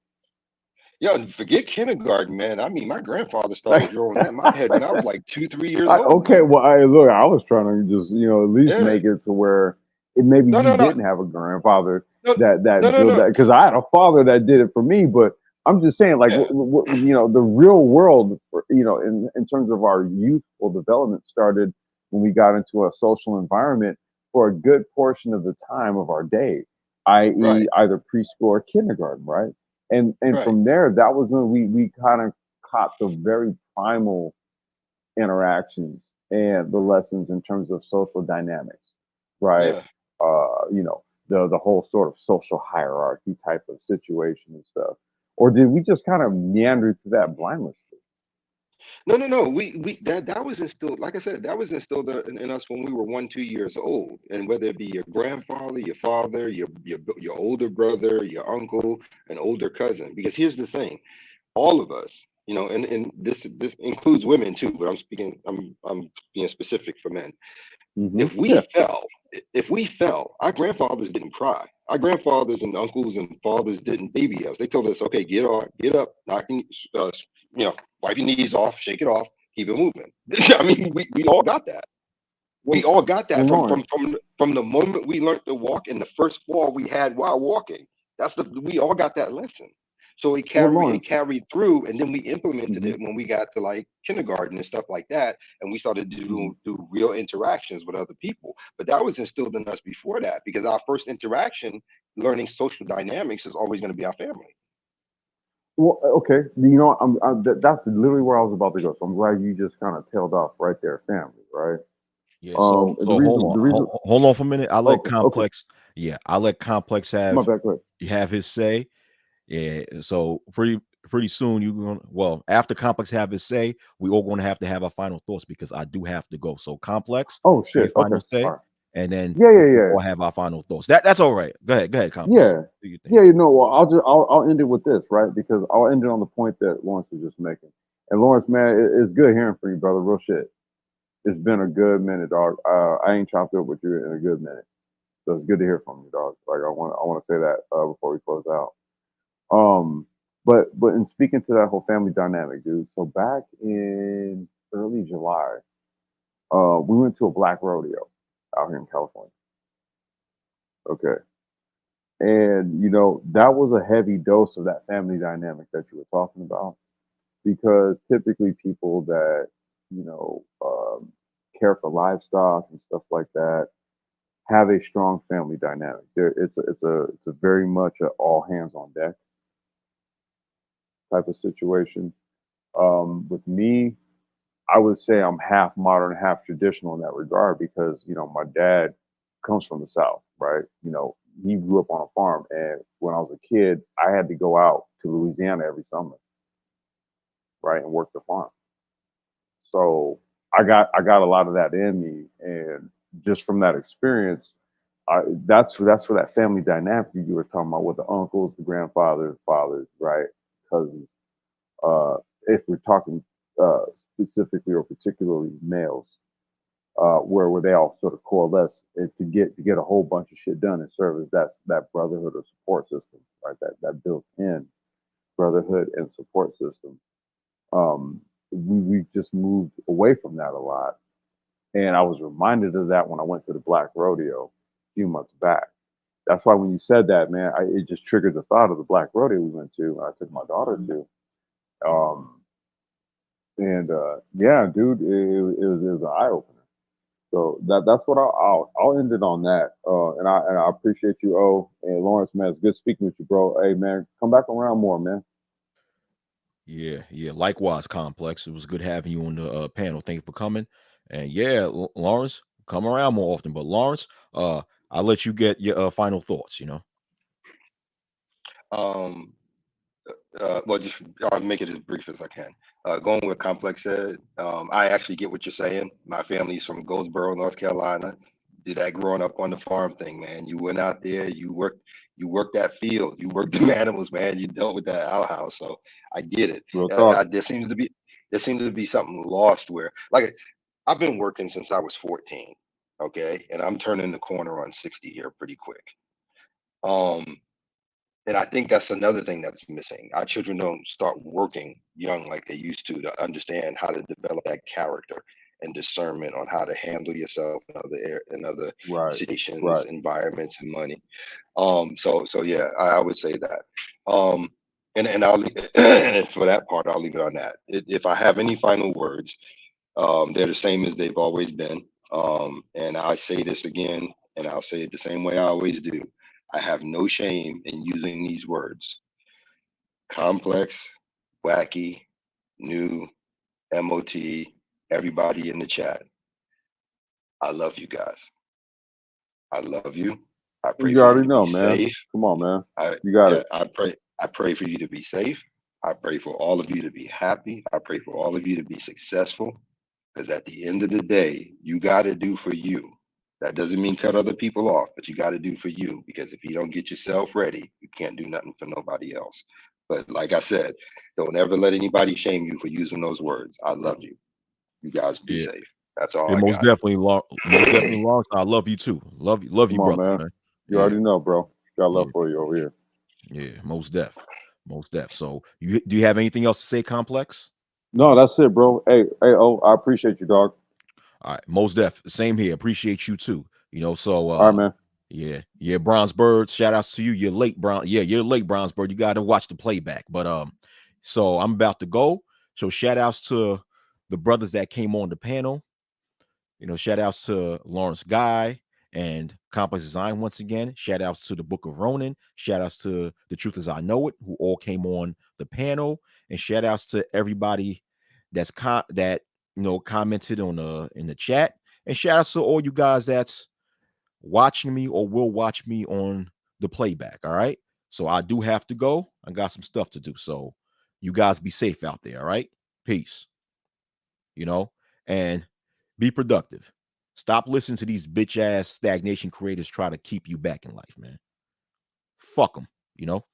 C: Yeah, forget kindergarten, man. I mean, my grandfather started drilling that in my head when I was like 2-3 years old.
B: Okay, well, I was trying to just, you know, at least make it to where it maybe didn't have a grandfather that because I had a father that did it for me, but I'm just saying, like, you know, the real world, you know, in terms of our youthful development started when we got into a social environment for a good portion of the time of our day, i.e. either preschool or kindergarten, right? And from there, that was when we kind of caught the very primal interactions and the lessons in terms of social dynamics, right? You know, the whole sort of social hierarchy type of situation and stuff. Or did we just kind of meander through that blindlessly?
C: No. We that was instilled. Like I said, that was instilled in us when we were 1-2 years old. And whether it be your grandfather, your father, your older brother, your uncle, an older cousin. Because here's the thing, all of us, you know, and this includes women too. But I'm being specific for men. If we fell, our grandfathers didn't cry. Our grandfathers and uncles and fathers didn't baby us. They told us, okay, get up, knocking, you know, wipe your knees off, shake it off, keep it moving. I mean, we all got that. We all got that from the moment we learned to walk, and the first fall we had while walking. We all got that lesson. So it carried through, and then we implemented it when we got to like kindergarten and stuff like that, and we started to do real interactions with other people. But that was instilled in us before that, because our first interaction, learning social dynamics, is always going to be our family.
B: Well, okay, you know, that's literally where I was about to go. So I'm glad you just kind of tailed off right there, family, right?
A: Yeah. So hold on for a minute. I let Complex. Okay. Yeah, I let Complex have his say. Yeah. So pretty pretty soon you're gonna, well, after Complex have his say, we all gonna have to have our final thoughts because I do have to go. So Complex,
B: Oh
A: your
B: shit. Okay.
A: final
B: All
A: say,
B: right.
A: and then
B: Yeah, yeah,
A: we
B: yeah.
A: all have our final thoughts. That's all right. Go ahead, Complex.
B: Yeah.
A: Do your thing.
B: Yeah, you know, well, I'll end it with this, right? Because I'll end it on the point that Lawrence was just making. And Lawrence, man, it's good hearing from you, brother. Real shit. It's been a good minute, dog. I ain't chopped up with you in a good minute, so it's good to hear from you, dog. Like I want to say that before we close out. But in speaking to that whole family dynamic, dude. So back in early July, we went to a black rodeo out here in California. Okay. And you know, that was a heavy dose of that family dynamic that you were talking about. Because typically people that, you know, care for livestock and stuff like that have a strong family dynamic. It's a very much a all hands on deck type of situation. With me, I would say I'm half modern, half traditional in that regard because, you know, my dad comes from the South, right? You know, he grew up on a farm. And when I was a kid, I had to go out to Louisiana every summer, right, and work the farm. So I got a lot of that in me. And just from that experience, that's where that family dynamic you were talking about with the uncles, the grandfathers, fathers, right? Cousins. If we're talking specifically or particularly males, where they all sort of coalesce to get a whole bunch of shit done and serve as that brotherhood or support system, right? That built in brotherhood and support system. We just moved away from that a lot, and I was reminded of that when I went to the Black Rodeo a few months back. That's why when you said that, man, it just triggered the thought of the Black Rodeo we went to. I took my daughter to. Um, and yeah, dude, it was an eye opener. So that's what I'll end it on that. And I appreciate you, and Lawrence, man. It's good speaking with you, bro. Hey, man, come back around more, man.
A: Yeah. Likewise, Complex. It was good having you on the panel. Thank you for coming. And yeah, Lawrence, come around more often. But Lawrence, I'll let you get your final thoughts.
C: Um, well, just I'll make it as brief as I can. Going with Complex said, I actually get what you're saying. My family's from Goldsboro, North Carolina. Did that growing up on the farm thing, man. You went out there, you worked that field, you worked them animals, man. You dealt with that outhouse, so I get it.
B: Real talk.
C: There seems to be something lost where, like, I've been working since I was 14, okay, and I'm turning the corner on 60 here pretty quick. Um, and I think that's another thing that's missing. Our children don't start working young like they used to understand how to develop that character and discernment on how to handle yourself in other
B: Right,
C: situations,
B: right.
C: environments, and money. So yeah, I would say that. Um, and I'll and for that part, I'll leave it on that. If I have any final words, they're the same as they've always been. And I say this again, and I'll say it the same way I always do. I have no shame in using these words: complex, wacky, new, MOT, everybody in the chat. I love you guys. I love you. I pray
B: You
C: for you
B: already
C: to be
B: know, man.
C: safe.
B: Come on, man.
C: I
B: You got
C: yeah,
B: it.
C: I pray for you to be safe. I pray for all of you to be happy. I pray for all of you to be successful. Because at the end of the day, you got to do for you. That doesn't mean cut other people off, but you got to do for you. Because if you don't get yourself ready, you can't do nothing for nobody else. But like I said, don't ever let anybody shame you for using those words. I love you. You guys be
A: Yeah.
C: safe. That's all
A: Yeah,
C: I
A: most
C: got.
A: definitely, most definitely, Lawrence. I love you too. Love you,
B: Come on,
A: brother,
B: man.
A: man.
B: You
A: Yeah,
B: already know, bro. Got love
A: yeah,
B: for you over here.
A: yeah. Most def. So, do you have anything else to say, Complex?
B: No, that's it, bro. Hey, I appreciate you, dog.
A: All right, most def. Same here. Appreciate you too. So
B: All right, man.
A: yeah, Bronze Bird. Shout outs to you. You're late, Yeah, you're late, Bronze Bird. You got to watch the playback. But so I'm about to go. So shout outs to the brothers that came on the panel. Shout outs to Lawrence Guy and Complex Design once again. Shout outs to the Book of Ronin. Shout outs to The Truth As I Know It, who all came on the panel. And shout outs to everybody that commented on in the chat. And shout outs to all you guys that's watching me or will watch me on the playback. All right. So I do have to go. I got some stuff to do. So You guys be safe out there. All right. Peace. You know, and be productive. Stop listening to these bitch ass stagnation creators try to keep you back in life, man. Fuck them, you know.